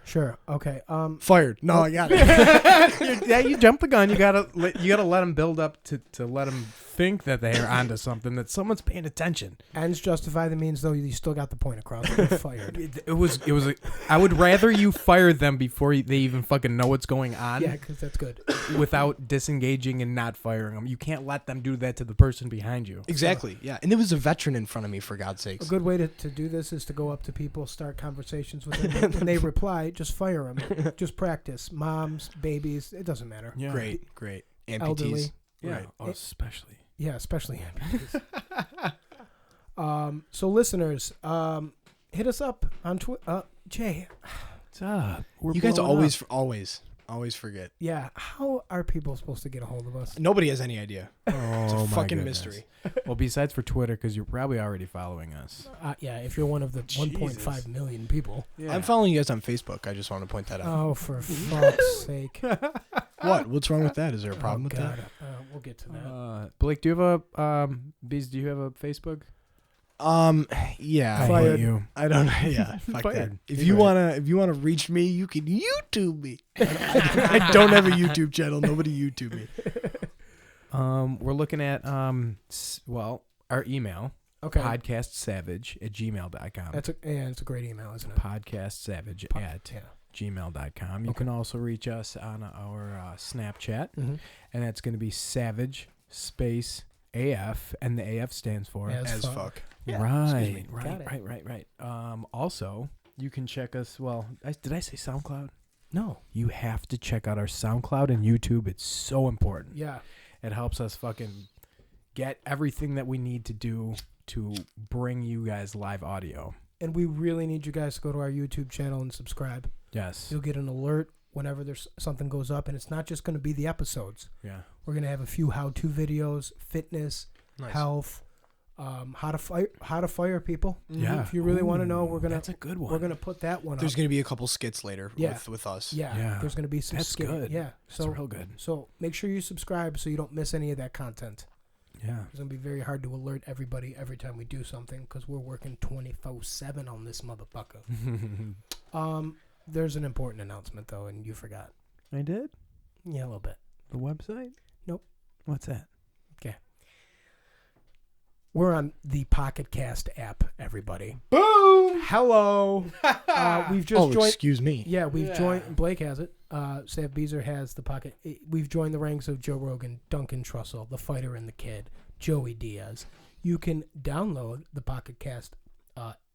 Okay. fired. No, I got it. Yeah, you jumped the gun. You gotta let them build up to let them think that they're onto something, that someone's paying attention. Ends justify the means, though. You still got the point across. You're fired. It was. I would rather you fire them before they even fucking know what's going on. Yeah, because that's good. Without disengaging and not firing them. You can't let them do that to the person behind you. Exactly. Yeah. And there was a veteran in front of me, for God's sakes. A good way to do this is to go up to people, start conversations with them. When they reply, just fire them. Just practice. Moms, babies, it doesn't matter. Yeah. Great. Amputees. Elderly. Yeah. Right. Oh, especially. Yeah, especially amputees. So listeners, hit us up on Twitter. Jay, What's up? We're You guys blowing always forget. yeah, how are people supposed to get a hold of us? Nobody has any idea. up. It's Oh, a my fucking goodness. mystery. Well, besides for Twitter, because you're probably already following us. Yeah, if you're one of the Jesus. 1.5 million people. Yeah. I'm following you guys on Facebook. I just want to point that out. Oh, for fuck's sake. What? What's wrong with that? Is there a problem with God. that? We'll get to that. Blake, do you have a Bees? Do you have a Facebook? Yeah. I Fired. hate you. I don't. Yeah. Fuck that. Fired. If Either you way. wanna reach me, you can YouTube me. I don't have a YouTube channel. Nobody YouTube me. We're looking at our email, Okay. podcastsavage@gmail.com. It's a great email, isn't it? Podcastsavage@gmail.com. You can also reach us on our Snapchat, Mm-hmm. and that's going to be Savage space AF, and the AF stands for As fuck. Yeah, right, Got it. right. Also, you can check us. Well, did I say SoundCloud? No. You have to check out our SoundCloud and YouTube. It's so important. Yeah. It helps us fucking get everything that we need to do to bring you guys live audio. And we really need you guys to go to our YouTube channel and subscribe. Yes. You'll get an alert whenever there's something goes up, and it's not just going to be the episodes. Yeah. We're going to have a few how-to videos, fitness, Nice. health, how to fire people. Yeah. If you really want to know, Ooh, that's a good one. we're gonna put that one There's up. gonna be a couple skits later Yeah. with us. Yeah, Yeah. there's gonna be some That's good. Yeah, That's so real good. so make sure you subscribe so you don't miss any of that content. Yeah. It's gonna be very hard to alert everybody every time we do something because we're working 24/7 on this motherfucker. There's an important announcement though, and you forgot. I did? Yeah, a little bit. The website? Nope. What's that? We're on the Pocket Cast app, everybody. Boom! Hello. We've just joined. Excuse me. Yeah, we've joined. Blake has it. SavBeezer has the Pocket. We've joined the ranks of Joe Rogan, Duncan Trussell, the Fighter and the Kid, Joey Diaz. You can download the Pocket Cast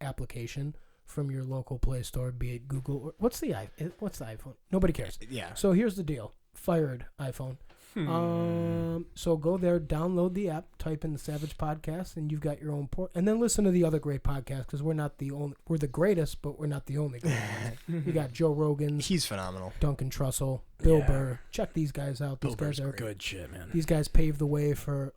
application from your local Play Store, be it Google or what's the iPhone? Nobody cares. Yeah. So here's the deal. Fired iPhone. So go there, download the app, type in the Savage Podcast, and you've got your own port. And then listen to the other great podcasts because we're not the only. We're the greatest, but we're not the only great ones. You got Joe Rogan's, He's phenomenal. Duncan Trussell, Bill Yeah. Burr. Check these guys out. These Bill guys Burr's are good shit, man. These guys paved the way for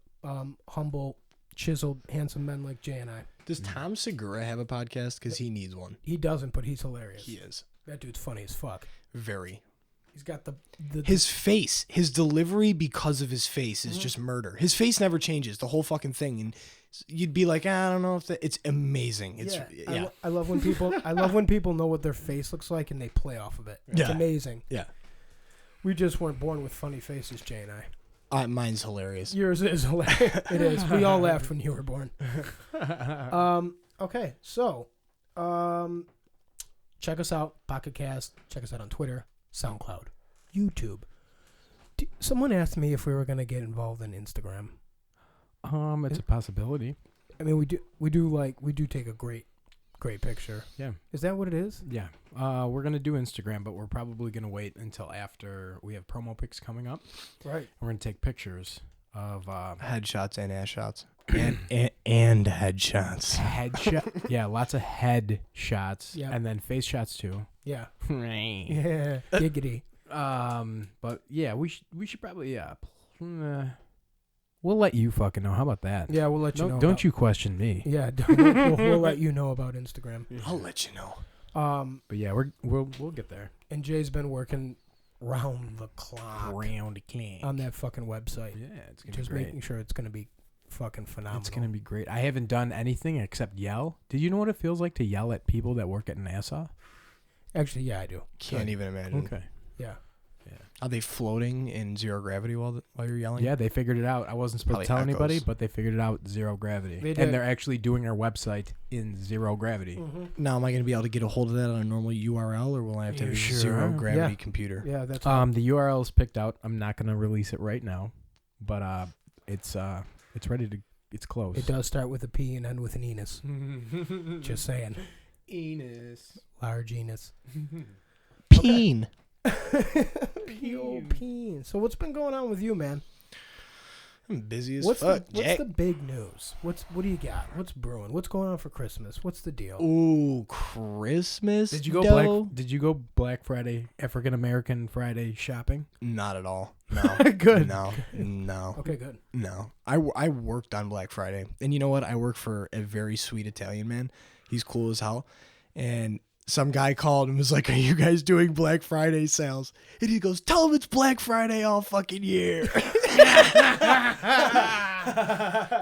humble, chiseled, handsome men like Jay and I. Does Tom Segura have a podcast? Because he needs one. He doesn't, but he's hilarious. He is. That dude's funny as fuck. Very. He's got the His face, his delivery because of his face is just murder. His face never changes, the whole fucking thing. And you'd be like, I don't know if that. It's amazing. It's yeah. I love when people. I love when people know what their face looks like and they play off of it. It's Yeah. amazing. Yeah. We just weren't born with funny faces, Jay and I. Mine's hilarious. Yours is hilarious. It is. We all laughed when you were born. Okay, so check us out, Pocket Cast. Check us out on Twitter, SoundCloud, YouTube. Someone asked me if we were gonna get involved in Instagram. It's a possibility. I mean, we do take a great picture. Yeah. Is that what it is? Yeah. We're gonna do Instagram, but we're probably gonna wait until after we have promo pics coming up. Right. We're gonna take pictures of Headshots and ass shots. and headshots. headshot. Yeah, lots of head shots. Yeah. And then face shots too. Yeah. Right. Yeah. Giggity. But yeah, we should probably we'll let you fucking know. How about that? Yeah, we'll let you know. Don't you question me. Yeah, we'll let you know about Instagram. I'll let you know. But yeah, we'll get there. And Jay's been working round the clock Round the clock on that fucking website. Yeah, it's gonna Just be great. making sure it's gonna be fucking phenomenal. It's gonna be great. I haven't done anything except yell. Did you know what it feels like to yell at people that work at NASA? Actually, yeah, I do. Can't even imagine. Okay. Yeah. Are they floating in zero gravity while you're yelling? Yeah, they figured it out. I wasn't supposed Probably to tell anybody, echoes. but they figured it out. Zero gravity. They did. And they're actually doing our website in zero gravity. Mm-hmm. Now, am I going to be able to get a hold of that on a normal URL, or will I have to have a Sure. zero gravity Yeah. computer? Yeah, that's The URL is picked out. I'm not gonna release it right now, but it's ready to. It's close. It does start with a P and end with an Enos. Just saying. Enos. Large Enos. Peen. P.O.P. So what's been going on with you, man? I'm busy as What's fuck, what's Jack. the big news? What do you got? What's brewing? What's going on for Christmas? What's the deal? Ooh, Christmas. Did you go dough? Black Friday, African American Friday shopping? Not at all. No. Good. No. Okay, good. No. I worked on Black Friday. And you know what? I work for a very sweet Italian man. He's cool as hell. And some guy called and was like, "Are you guys doing Black Friday sales?" And he goes, "Tell him it's Black Friday all fucking year."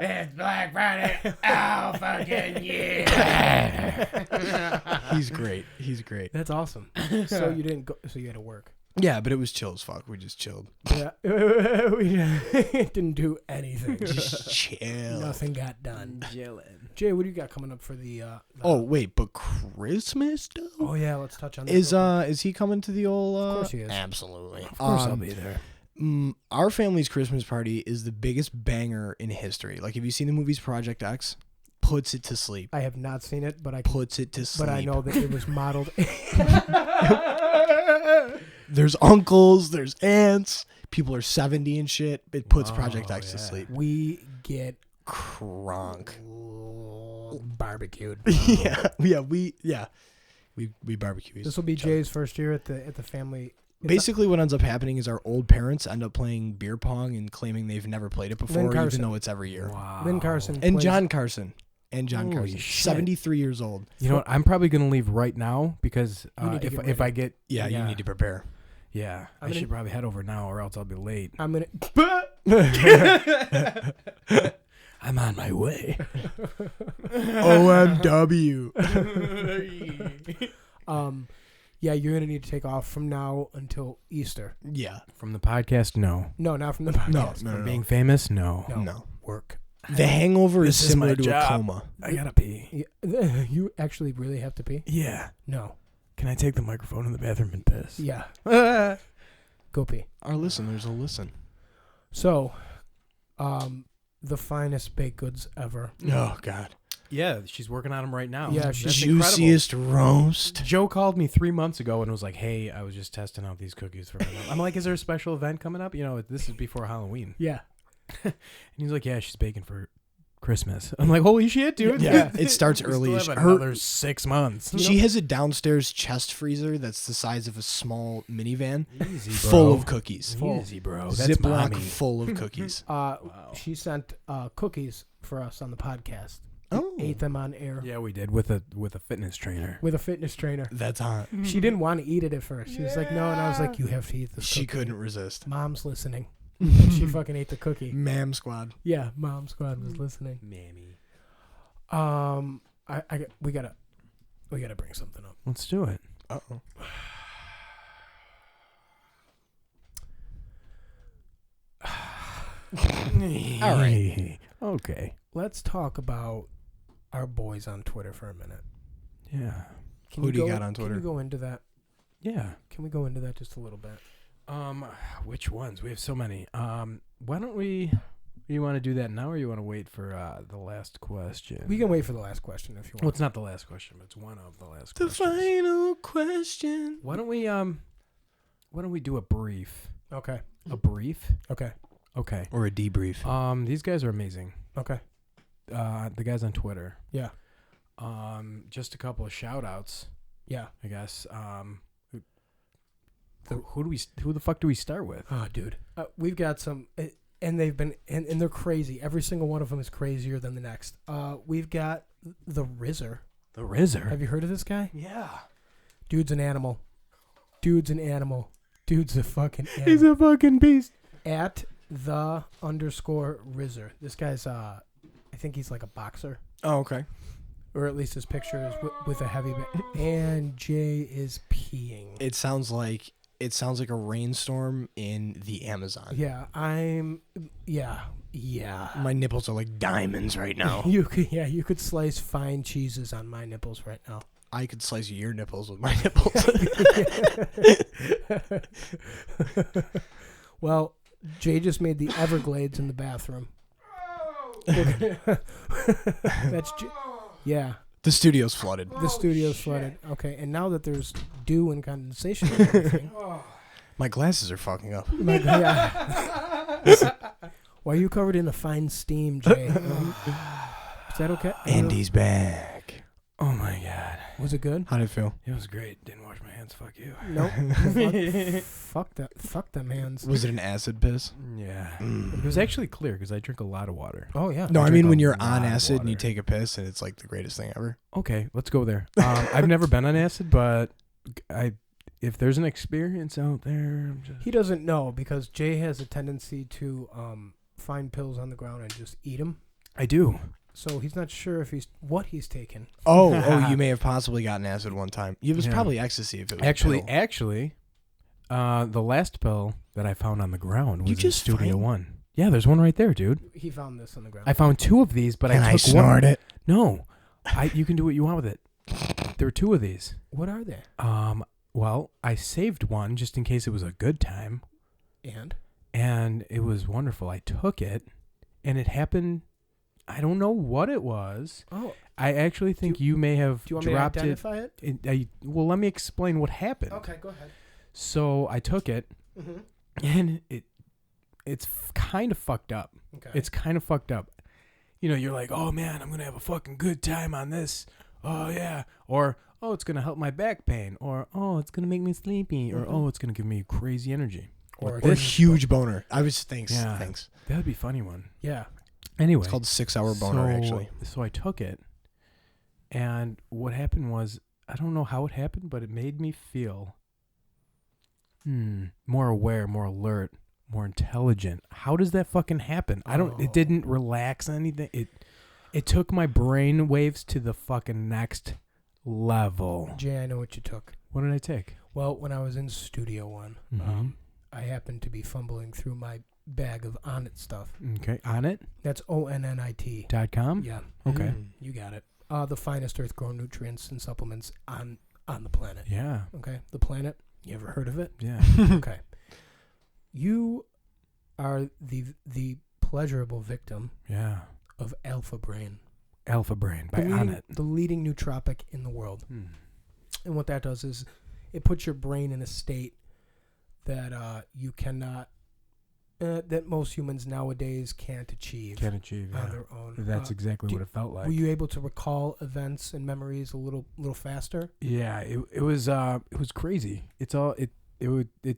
It's Black Friday all fucking year. He's great. He's great. That's awesome. So you didn't go. So you had to work. Yeah, but it was chill as fuck. We just chilled. Yeah, we didn't do anything. Just chill. Nothing got done. Jillin'. Jay, what do you got coming up for the? Oh wait, but Christmas though? Oh yeah, let's touch on that. Is he coming to the old? Of course he is. Absolutely. Of course I'll be there. Our family's Christmas party is the biggest banger in history. Like, have you seen the movies Project X? Puts it to sleep. I have not seen it, but Puts it to sleep. but I know that it was modeled. There's uncles, there's aunts. People are 70 and shit. It puts Project X to sleep. We get Crunk. barbecued. We barbecue. This will be Jay's first year at the family. Basically, what ends up happening is our old parents end up playing beer pong and claiming they've never played it before, even Carson. though it's every year. Wow. Lynn Carson And plays- John Carson. Holy shit. 73 years old. You know what? I'm probably gonna leave right now because You need to get if ready. I get You need to prepare. I gonna- should probably head over now or else I'll be late. I'm gonna. I'm on my way. OMW. Yeah, you're gonna need to take off from now until Easter. Yeah. From the podcast, no. No, not from the podcast. No. From being famous, no. No. Work. The hangover is This is similar my to job. a coma. I gotta pee. Yeah. You actually really have to pee? Yeah. No. Can I take the microphone in the bathroom and piss? Yeah. Go pee. Our listeners will listen. So, the finest baked goods ever. Oh, God. Yeah, she's working on them right now. Yeah, That's she's Juiciest roast. Joe called me 3 months ago and was like, "Hey, I was just testing out these cookies for my mom." I'm like, "Is there a special event coming up? You know, this is before Halloween." Yeah. And he's like, "Yeah, she's baking for Christmas." I'm like, "Holy shit, dude!" Yeah, it starts We early. still have Her- another 6 months. She has a downstairs chest freezer that's the size of a small minivan Easy, bro. full of cookies. Easy, bro. That's Ziploc mommy. full of cookies. She sent cookies for us on the podcast. Oh. Ate them on air Yeah, we did with a fitness trainer. with a fitness trainer. That's hot. She didn't want to eat it at first. She was like, "No," and I was like, "You have to eat this." She cookie. couldn't resist. Mom's listening. And she fucking ate the cookie. Ma'am squad. Yeah, Mom Squad was listening. Mammy. We gotta bring something up. Let's do it. Uh-oh. All right. Okay. Let's talk about our boys on Twitter for a minute. Yeah. Who do you got on Twitter? Can you go into that? Yeah. Can we go into that just a little bit? Which ones? We have so many. Why don't we? You want to do that now, or you want to wait for the last question? We can wait for the last question if you Well, want. it's not the last question, but it's one of the last The questions. final question. Why don't we do a brief? Okay. A brief? Okay. Okay. Or a debrief. These guys are amazing. Okay. The guys on Twitter. Yeah. Just a couple of shout outs, Yeah. I guess. Who the fuck do we start with? Oh, dude, we've got some, and they've been, and they're crazy. Every single one of them is crazier than the next. We've got the RZR. The RZR. Have you heard of this guy? Yeah. Dude's an animal. Dude's a fucking animal. He's a fucking beast. At the _RZR. This guy's, I think he's like a boxer. Oh, okay. Or at least his picture is with a heavy bag. And Jay is peeing. It sounds like a rainstorm in the Amazon. Yeah, yeah. My nipples are like diamonds right now. You could slice fine cheeses on my nipples right now. I could slice your nipples with my nipples. Well, Jay just made the Everglades in the bathroom. That's yeah. The studio's flooded. The studio's flooded. Okay, and now that there's dew and condensation and everything, My glasses are fucking up. why are you covered in a fine steam, Jay? Is that okay? Andy's back. Oh my god. Was it good? How'd it feel? It was great. Didn't wash my hands. Fuck you. Nope. Fuck that. Fuck them hands. Was it an acid piss? Yeah. Mm. It was actually clear because I drink a lot of water. Oh yeah. No, I drink mean a when you're lot on of acid and you water. take a piss and it's like the greatest thing ever. Okay, let's go there. I've never been on acid, but if there's an experience out there, I'm just... He doesn't know because Jay has a tendency to find pills on the ground and just eat them. I do. So he's not sure if what he's taken. Oh, you may have possibly gotten acid one time. It was Yeah. probably ecstasy if it was Actually, a pill. the last pill that I found on the ground was You in just Studio find- One. Yeah, there's one right there, dude. He found this on the ground. I found 2 of these, but Can I I took snort one. it? No, you can do what you want with it. There were 2 of these. What are they? Well, I saved one just in case it was a good time, and it was wonderful. I took it, and it happened. I don't know what it was. Oh, I actually think you may have do you want me to dropped identify it? Well, let me explain what happened. Okay, go ahead. So I took it, Mm-hmm. and it's kind of fucked up. Okay. It's kind of fucked up. You know, you're like, oh man, I'm gonna have a fucking good time on this. Oh yeah, or oh, it's gonna help my back pain, or oh, it's gonna make me sleepy, or oh, it's gonna give me crazy energy, Or Or a huge boner. I was thanks. Yeah. Thanks. That'd be a funny one. yeah. Anyway, It's called 6-hour boner actually. So I took it, and what happened was, I don't know how it happened, but it made me feel more aware, more alert, more intelligent. How does that fucking happen? It didn't relax anything. It took my brain waves to the fucking next level. Jay, I know what you took. What did I take? Well, when I was in Studio One, Mhm. I happened to be fumbling through my bag of Onnit stuff. Okay, Onnit.com. That's ONNIT. Yeah, Okay. you got it. The finest earth-grown nutrients and supplements on the planet. Yeah. Okay, the planet. You ever heard of it? Yeah. Okay. You are the pleasurable victim Yeah. of Alpha Brain, Alpha Brain by Onnit. the leading nootropic in the world. Hmm. And what that does is it puts your brain in a state that you cannot, that most humans nowadays can't achieve Can't achieve. on Yeah. their own. That's exactly what it felt like. Were you able to recall events and memories a little faster? Yeah, it was crazy. It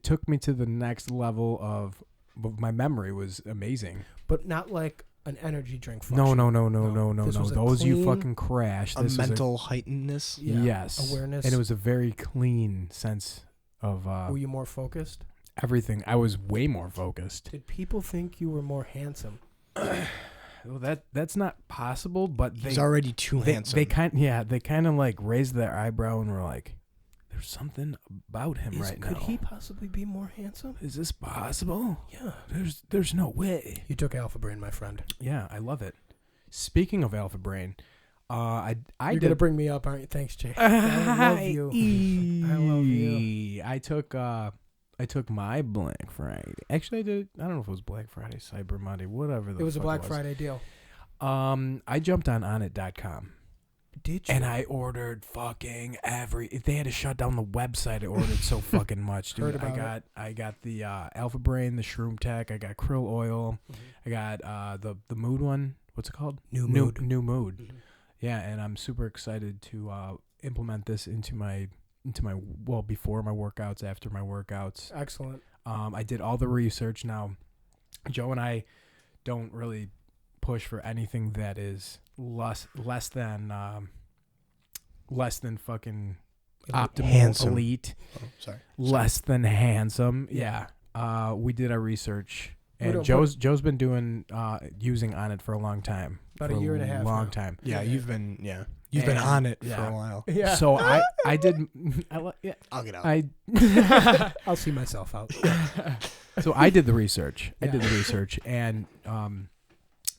took me to the next level of my memory was amazing. But not like an energy drink function. No. This was a Those you clean- fucking crashed. A This was mental heightenedness. Yeah, yes, awareness. and it was a very clean sense of Were you more focused? everything. I was way more focused. Did people think you were more handsome? Well, that's not possible, but He's already too handsome. They kind of like raised their eyebrow and were like, "There's something about him right Could now. he possibly be more handsome? Is this possible? Yeah. There's no way." You took Alpha Brain, my friend. Yeah, I love it. Speaking of Alpha Brain, I You're did gonna bring me up, aren't you? Thanks, Jay. I love you. I love you. I took my Black Friday. Actually, I did. I don't know if it was Black Friday, Cyber Monday, whatever. It was a Black Friday deal. I jumped on Onnit.com. Did you? And I ordered fucking if they had to shut down the website, I ordered so fucking much, dude. Heard about I got the Alpha Brain, the Shroom Tech, I got krill oil, I got the mood one. What's it called? New Mood. New Mood. Mhm. Yeah, and I'm super excited to implement this into my into my before my workouts, after my workouts. Excellent. I did all the research. Now, Joe and I don't really push for anything that is less than fucking optimal, handsome. elite, Sorry. less than handsome. Yeah. We did our research, and Joe's been doing using on it for a long time. About a year and a half. Long now. time. Yeah, you've been on it for a while. Yeah. So I did. I'll get out. I'll see myself out. So I did the research. And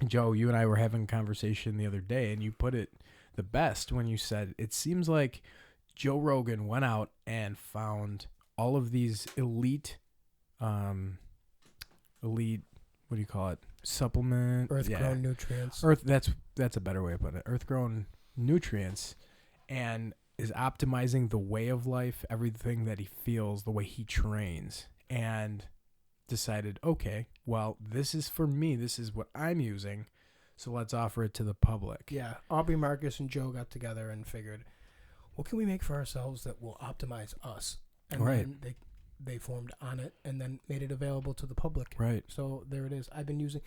Joe, you and I were having a conversation the other day, and you put it the best when you said it seems like Joe Rogan went out and found all of these elite, what do you call it? Supplement, Earth-grown nutrients. That's a better way to put it. Earth-grown nutrients, and is optimizing the way of life, everything that he feels, the way he trains, and decided, okay, well, this is for me. This is what I'm using, so let's offer it to the public. Yeah, Aubrey Marcus and Joe got together and figured, what can we make for ourselves that will optimize us? And then they formed On It and then made it available to the public. Right. So there it is. I've been using.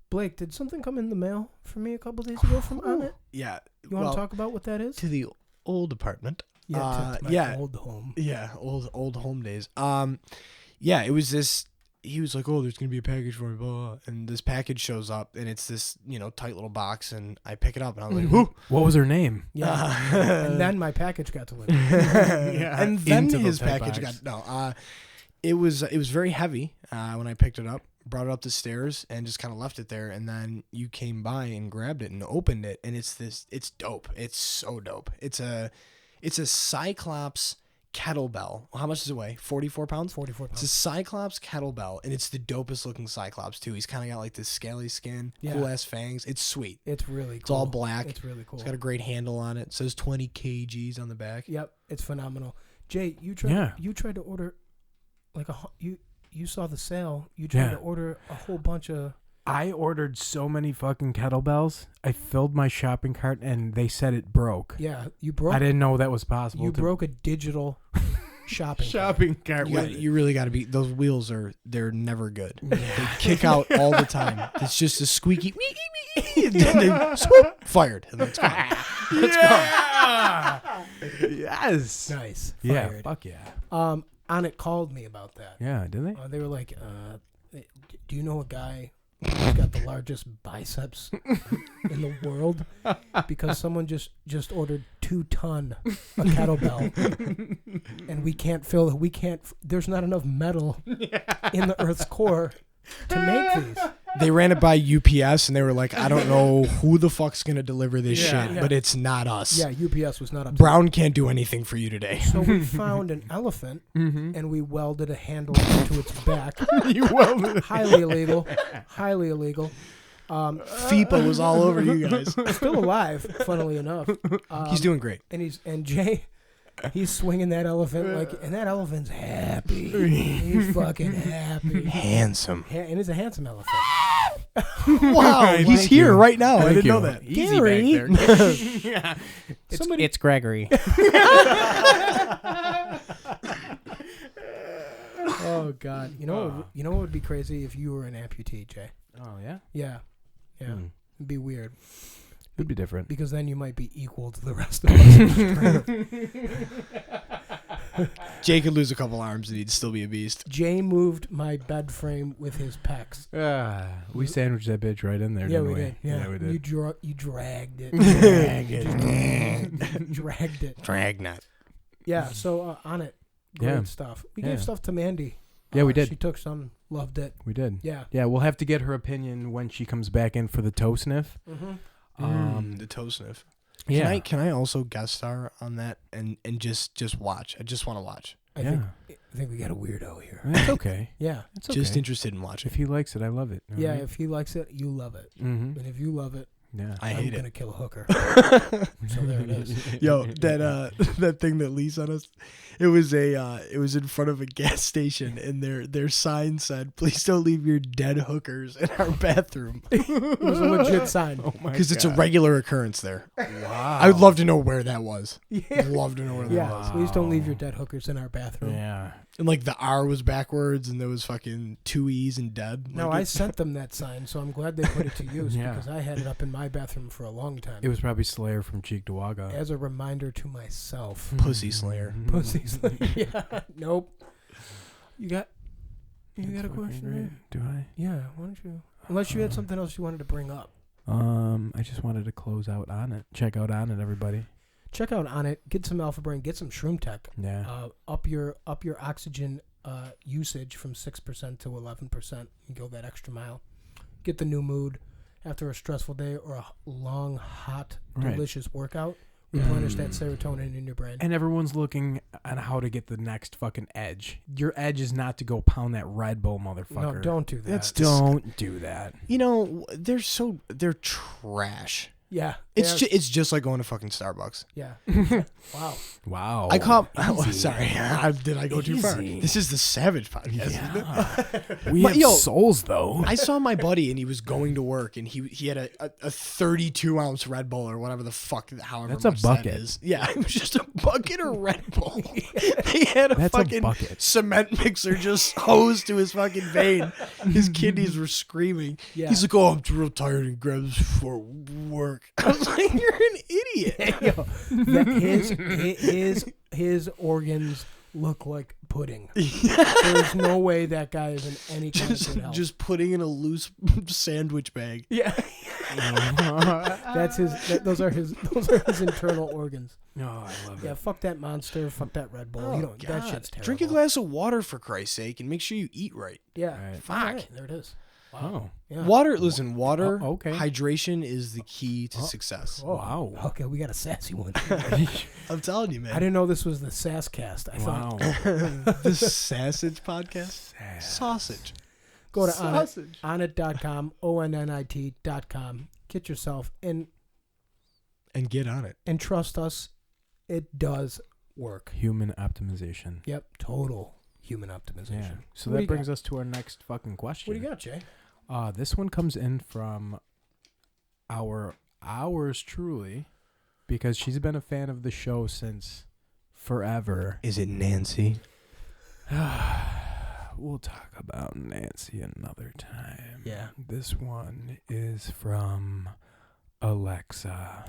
Blake, did something come in the mail for me a couple days ago from On It? Yeah. You want to talk about what that is? To the old apartment. Yeah, to my old home. Yeah, old home days. Yeah, it was this. He was like, "Oh, there's gonna be a package for me," blah, blah. And this package shows up, and it's this, tight little box, and I pick it up, and I was like, "Whoo!" What was her name? Yeah, and then my package got delivered. Yeah, and then Into his the tight package box. got It was very heavy when I picked it up. Brought it up the stairs and just kind of left it there, and then you came by and grabbed it and opened it, and it's dope. It's so dope. It's a Cyclops kettlebell. How much does it weigh? 44 pounds? 44 pounds. It's a Cyclops kettlebell, and it's the dopest looking Cyclops too. He's kind of got like this scaly skin, cool ass fangs. It's sweet. It's really cool. It's all black. It's really cool. It's got a great handle on it. It says 20 kgs on the back. Yep, it's phenomenal. Jay, you tried to order like you saw the sale. You tried to order a whole bunch of. I ordered so many fucking kettlebells. I filled my shopping cart, and they said it broke. Yeah, you broke. I didn't know that was possible. You broke a digital shopping cart. You really got to be. Those wheels they're never good. They kick out all the time. It's just a squeaky. And then they swoop, fired, and then it's gone. It's gone. Yes. Nice. Yeah. Fired. Fuck yeah. On It called me about that. Yeah. Did they? They were like, "Do you know a guy who's got the largest biceps in the world?" Because someone just ordered 2 ton a kettlebell, and we can't fill it. There's not enough metal in the Earth's core to make these. They ran it by UPS, and they were like, "I don't know who the fuck's gonna deliver this shit, but it's not us." Yeah, UPS was not up. Brown can't do anything for you today. So we found an elephant, and we welded a handle to its back. You welded. Highly illegal. Highly illegal. FIPA was all over you guys. Still alive, funnily enough. He's doing great. And Jay, he's swinging that elephant and that elephant's happy. He's fucking happy. Handsome. And it's a handsome elephant. Wow, he's here right now. I didn't know that. Gary. Yeah. It's Gregory. Oh God! You know what would be crazy if you were an amputee, Jay? Oh yeah. Yeah. It'd be weird It'd be different. because then you might be equal to the rest of us. Jay could lose a couple arms and he'd still be a beast. Jay moved my bed frame with his pecs. We sandwiched that bitch right in there. Yeah, didn't we did. Yeah, we did. You dragged it. Dragged it. Dragnet. Yeah. So On It, great stuff. We gave stuff to Mandy. Yeah, we did. She took some, loved it. We did. Yeah. Yeah, we'll have to get her opinion when she comes back in for the toe sniff. The toe sniff. Yeah. Can I also guest star on that and just watch? I just want to watch. I think we got a weirdo here. It's okay. Yeah. It's okay. Just interested in watching. If he likes it, I love it. Yeah. If he likes it, you love it. Mm-hmm. And if you love it, Yeah. I I'm hate gonna it. kill a hooker. So there it is. Yo, that thing that Lee sent us, it was in front of a gas station, and their sign said, "Please don't leave your dead hookers in our bathroom," It was a legit sign. Oh my because it's a God. regular occurrence there. Wow. I would love to know where that was. Yeah. Love to know where that Yeah. was. Please don't leave your dead hookers in our bathroom. Yeah. And like the R was backwards, and there was fucking 2 E's and dead. No, Like, I sent them that sign, so I'm glad they put it to use Yeah. because I had it up in my bathroom for a long time. It was probably Slayer from Cheektowaga. As a reminder to myself. Pussy Slayer. Pussies. Yeah. Nope. You got a fucking question? great. Right? Do I? Yeah. Why don't you? Unless you had something else you wanted to bring up. I just wanted to close out on it. Check out on it, everybody. Check out On It. Get some Alpha Brain. Get some Shroom Tech. Yeah. Up your oxygen usage from 6% to 11%. And go that extra mile. Get the new mood after a stressful day or a long, hot, Right. delicious workout. Replenish that serotonin in your brain. And everyone's looking on how to get the next fucking edge. Your edge is not to go pound that Red Bull, motherfucker. No, don't do that. That's Don't do that. You know, they're trash. Yeah. It's yeah, it's just like going to fucking Starbucks. yeah. Wow. Wow. I caught. Easy. Sorry, did I go too far? Easy. This is the Savage podcast. Isn't it? Yeah. We But, have yo, souls, though. I saw my buddy and he was going to work and he had a 32-ounce Red Bull or whatever the fuck, however That's a much bucket. that is. Yeah, it was just a bucket of Red Bull. He had a That's a fucking bucket. cement mixer just hosed to his fucking vein. His kidneys were screaming. Yeah. He's like, "Oh, I'm real tired and grabs this for work." I was like, "You're an idiot." Yo, his organs look like pudding. There's no way that guy is in any kind of good health. Just putting in a loose sandwich bag. yeah. That's those are his internal organs. Oh, I love Yeah, it. fuck that Monster, fuck that Red Bull. Oh, that God. shit's terrible. Drink a glass of water for Christ's sake and make sure you eat right. Yeah. Right. Fuck. All right, there it is. Oh. Yeah. Water, listen, water, Oh, okay. hydration is the key to success. Oh, Wow. Okay, we got a sassy one. I'm telling you, man. I didn't know this was the Sass Cast. I thought Wow. The Sausage Podcast? Sausage. go to Sausage. onit.com, ONNIT.com. Get yourself And get on it. and trust us, it does work. Human optimization. Yep, total human optimization. Yeah. So What do that you brings us to our next fucking question. What do you got, Jay? This one comes in from ours truly, because she's been a fan of the show since forever. Is it Nancy? We'll talk about Nancy another time. Yeah. This one is from Alexa.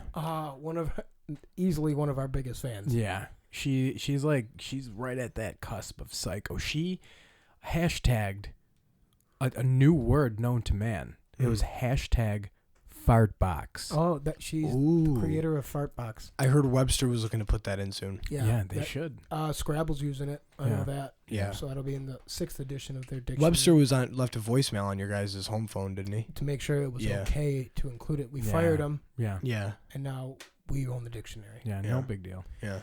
Easily one of our biggest fans. Yeah. She's right at that cusp of psycho. She hashtagged a new word known to man. It was hashtag fartbox. Oh, that she's Ooh. the creator of Fartbox. I heard Webster was looking to put that in soon. Yeah, they that- should. Scrabble's using it. I know Yeah. that. Yeah. So that'll be in the 6th edition of their dictionary. Webster was left a voicemail on your guys' home phone, didn't he? to make sure it was Yeah. okay to include it. We Yeah. fired him, Yeah. Yeah. and now we own the dictionary. Yeah, Yeah. no big deal. Yeah.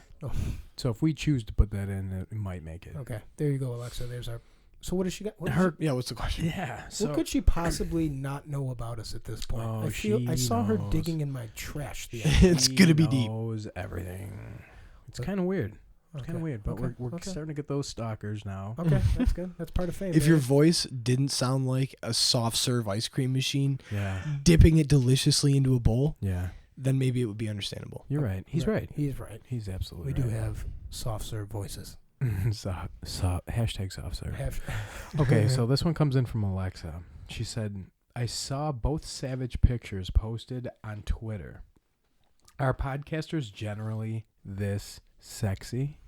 So if we choose to put that in, it might make it. Okay, there you go, Alexa. There's our. So what does she got? What, Yeah, what's the question? Yeah. what could she possibly not know about us at this point? Oh, I saw her knows. digging in my trash the other day. It's gonna be deep. Knows everything. It's Okay. kind of weird. It's kind Okay, of weird, but okay, we're okay. starting to get those stalkers now. Okay, that's good. That's part of fame. If your man. voice didn't sound like a soft serve ice cream machine Yeah. dipping it deliciously into a bowl, Yeah. then maybe it would be understandable. You're right. He's right. He's right. He's absolutely We right. do have soft serve voices. Hashtag soft serve. Have- Okay, so this one comes in from Alexa. She said, I saw both Savage pictures posted on Twitter. Are podcasters generally this sexy?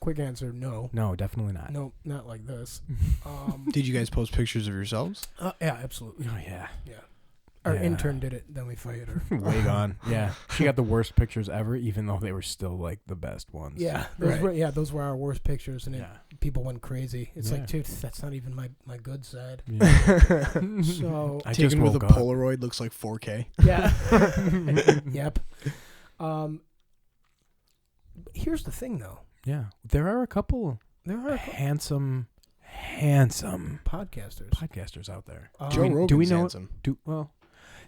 quick answer: no. No, definitely not. No, not like this. Did you guys post pictures of yourselves? Yeah, absolutely. Oh, yeah. Yeah. Our Yeah. intern did it, then we fired her. Way gone. Yeah. She got the worst pictures ever, even though they were still like the best ones. Yeah, Right. those were our worst pictures, and Yeah. people went crazy. It's Yeah. like, dude, that's not even my good side. Yeah. So I just Taken with a woke up. Polaroid looks like 4K. yeah, yep. Here's the thing, though. Yeah. There are a couple There are handsome podcasters. podcasters out there. Joe do we Rogan's know? handsome.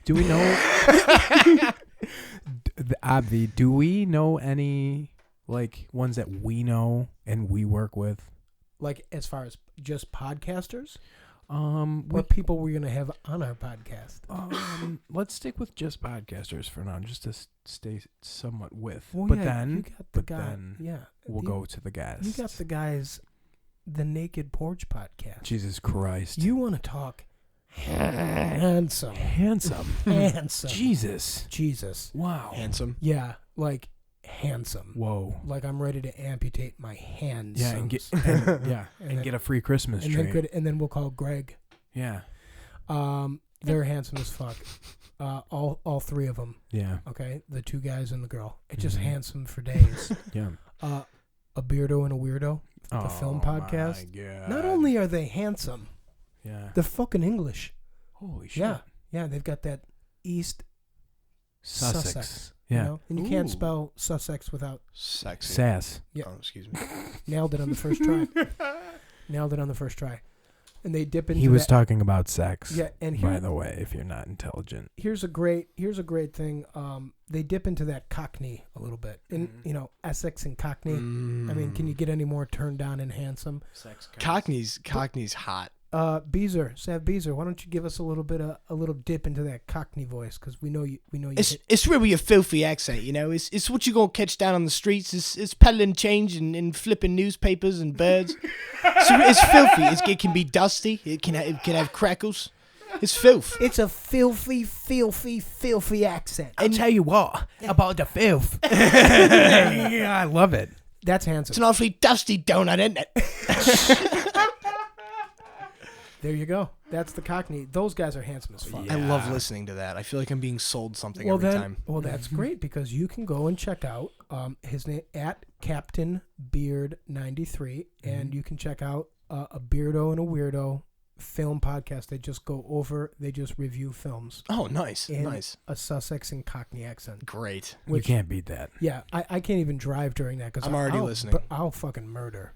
Do we know? Abdi, do we know any like ones that we know and we work with? Like as far as just podcasters, We or people we're gonna have on our podcast. let's stick with just podcasters for now, just to stay somewhat with. Well, but yeah, then, you got the but guy. then Yeah, we'll go to the guys. You got the guys, the Naked Porch podcast. Jesus Christ. You want to talk handsome, handsome. Jesus. Wow. Handsome. Yeah, like handsome. Whoa. Like I'm ready to amputate my hands. Yeah, and get then- get a free Christmas and tree. then we'll call Greg. Yeah. They're handsome as fuck. All three of them. Yeah. Okay, the two guys and the girl. It's just Mhm. handsome for days. Yeah. A beardo and a weirdo. The film podcast. My God. Not only are they handsome, Yeah. they're fucking English. Holy shit. Yeah, they've got that East Sussex. You Yeah. know? And you can't Ooh. spell Sussex without Sexy. Sass. Yeah. Oh, excuse me. nailed it on the first try. Nailed it on the first try. And they dip into He was that. talking about sex. Yeah, and By the way, if you're not intelligent. here's a great thing. They dip into that Cockney a little bit. In Essex and Cockney. I mean, can you get any more turned on and handsome? Cockney's hot. SavBeezer, why don't you give us a little dip into that Cockney voice, because we know you. It's really a filthy accent, you know. It's what you're gonna catch down on the streets. It's peddling change and flipping newspapers and birds. So it's filthy. It can be dusty. It can have crackles. It's filth. It's a filthy accent. I'll tell you what about the filth. Yeah, I love it. That's It's handsome. an awfully dusty donut, isn't it? There you go. That's the Cockney. Those guys are handsome as fuck. I love listening to that. I feel like I'm being sold something Well, every then, time. well, that's great, because you can go and check out his name at Captain Beard 93, and you can check out a Beardo and a Weirdo film podcast. They just review films Oh, nice, in nice, a Sussex and Cockney accent. great. You can't beat that. Yeah, I can't even drive during that because I'm already listening. I'll fucking murder.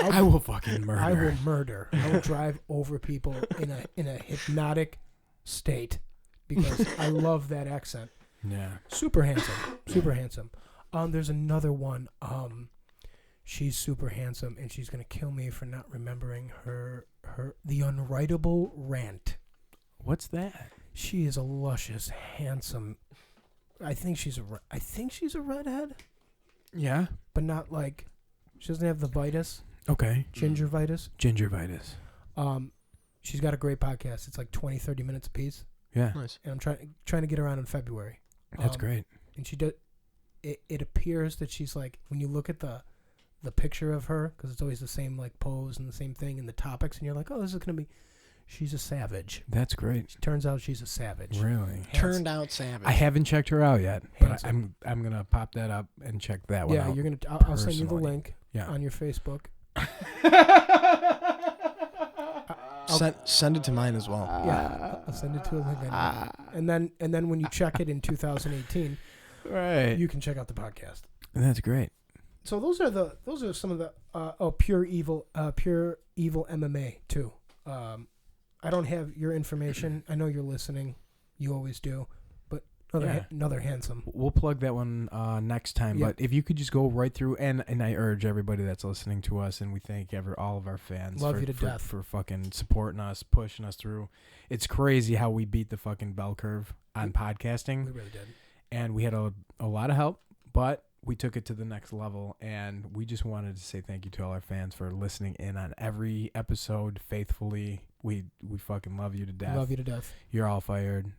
I will fucking murder. I will murder. I will drive over people in a hypnotic state because I love that accent. Yeah. Super handsome. Super handsome. There's another one. She's super handsome, and she's gonna kill me for not remembering the Unwritable Rant. What's that? She is a luscious, handsome. I think she's a redhead, Yeah. but not like. She doesn't have the vitus, Okay. gingivitis. Gingivitis. She's got a great podcast. It's like 20, 30 minutes a piece, Yeah. Nice. and I'm trying to get her on in February. That's great. And she does. It appears that she's like, when you look at the picture of her, because it's always the same like pose and the same thing and the topics, and you're like, oh, this is gonna be. She's a savage. That's great. Turns out she's a savage. Really. Turned out savage. I haven't checked her out yet, but Handsome. I'm gonna pop that up and check that one Yeah, out. you're gonna. I'll send you the personally. link Yeah. on your Facebook. Send it to mine as well. Yeah, I'll send it to a link. And then when you check it in 2018, Right. you can check out the podcast. That's great. So those are some of the pure evil MMA too. I don't have your information. I know you're listening. You always do. But another handsome. We'll plug that one next time. Yeah. But if you could just go right through, and I urge everybody that's listening to us, and we thank all of our fans. Love for, you to for, death. for fucking supporting us, pushing us through. It's crazy how we beat the fucking bell curve on podcasting, We really did. and we had a lot of help, but we took it to the next level, and we just wanted to say thank you to all our fans for listening in on every episode faithfully. We fucking love you to death. Love you to death. You're all fired.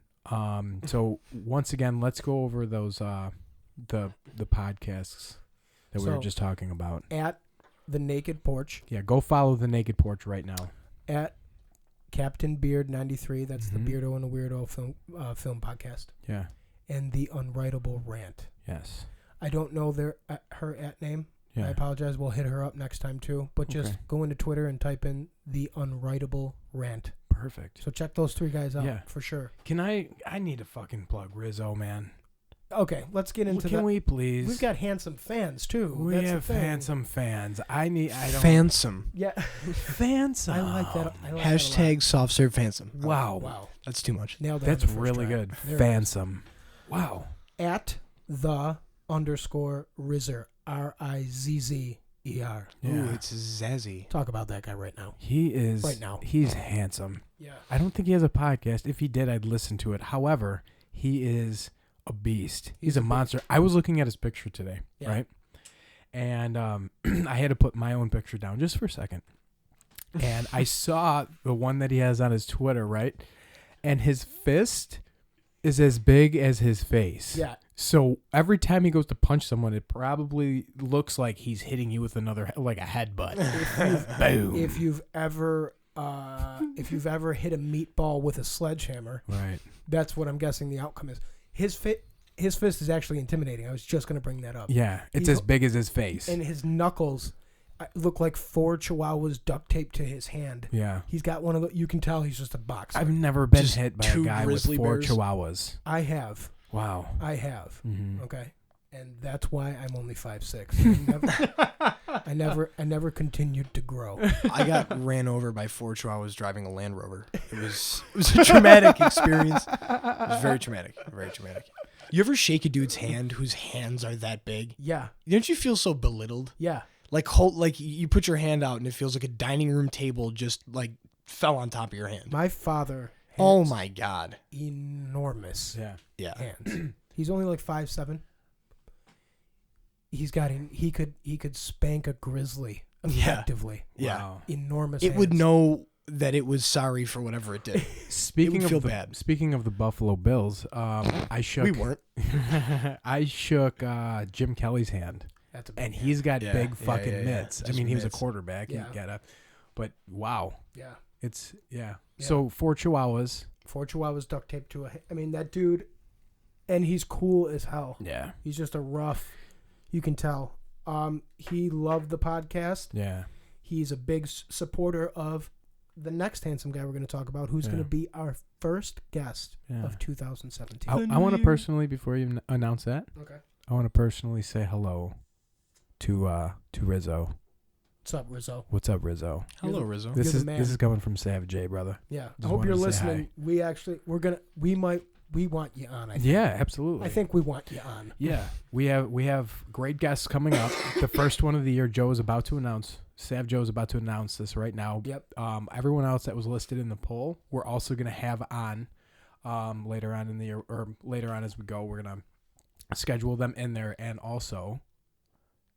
So once again, let's go over those the podcasts that we were So- just talking about. At the Naked Porch, Yeah, go follow the Naked Porch right now. at Captain Beard 93. That's Mhm. the Beardo and the Weirdo film podcast, Yeah. and the Unwritable Rant. Yes. I don't know her at name. Yeah. I apologize. We'll hit her up next time too. But just Okay. go into Twitter and type in the Unwritable Rant. Perfect. So check those three guys out Yeah. for sure. Can I need to fucking plug Rizzo, man. Okay, let's get into Can we please? We've got handsome fans too. We That's the have thing. handsome fans. I don't. Fansome. Yeah. Fansome. I like that. I like Hashtag soft serve fansome. that a lot. Wow. Wow. That's too much. Nailed that. That's on the first really try. good. There it is. Fansome. Wow. At the _Rizzer RIZZER. Yeah. Ooh, it's zazzy. Talk about that guy right now. He is. Right now. He's handsome. Yeah. I don't think he has a podcast. If he did, I'd listen to it. However, he is a beast. He's a monster. I was looking at his picture today, Yeah. right? And I had to put my own picture down just for a second. And I saw the one that he has on his Twitter, right? And his fist is as big as his face. Yeah. So every time he goes to punch someone, it probably looks like he's hitting you with another, like a headbutt. Boom. If you've ever hit a meatball with a sledgehammer, Right. that's what I'm guessing the outcome is. His fist is actually intimidating. I was just going to bring that up. Yeah. It's He's- as big as his face. And his knuckles look like 4 chihuahuas duct taped to his hand. Yeah. He's got one of the. You can tell he's just a boxer. I've never been Just hit by a 2 guy with grizzly 4 bears? chihuahuas. I have. Wow. Mm-hmm. Okay, and that's why I'm only 5'6". I never continued to grow. I got ran over by 4 chihuahuas driving a Land Rover. It was a traumatic experience. It was very traumatic. Very traumatic. You ever shake a dude's hand whose hands are that big? Yeah, Don't you feel so belittled? yeah. Like you put your hand out and it feels like a dining room table just like fell on top of your hand. My father. Has Oh my god. enormous Yeah. Yeah. hands. He's only like 5'7". He could spank a grizzly effectively. Yeah. Wow. Enormous. It would hands. know that it was sorry for whatever it did. Speaking would of feel the bad. Speaking of the Buffalo Bills, I shook. We weren't. I shook Jim Kelly's hand, That's a big and hand. he's got Yeah, big yeah, fucking yeah, yeah. mitts. I Just mean, he was a mitts. quarterback. Yeah. He got a, but wow, Yeah. it's yeah. Yeah. So 4 chihuahuas. 4 chihuahuas duct taped to a. I mean, that dude, and he's cool as hell. Yeah. He's just a rough. You can tell. He loved the podcast. Yeah. He's a big supporter of the next handsome guy we're going to talk about, who's Yeah. going to be our first guest Yeah. of 2017. I want to personally, before you announce that, Okay. I want to personally say hello to Rizzo. What's up, Rizzo? What's up, Rizzo? Hello, Rizzo. You're This the is man. this is coming from Sav J, brother. Yeah. I Just hope you're wanted to say listening. We want you on. I think. Yeah, absolutely. I think we want you on. Yeah, we have great guests coming up. The first one of the year, Joe is about to announce. Sav Joe is about to announce this right now. Yep. Everyone else that was listed in the poll, we're also going to have on later on in the year, or later on as we go. We're going to schedule them in there, and also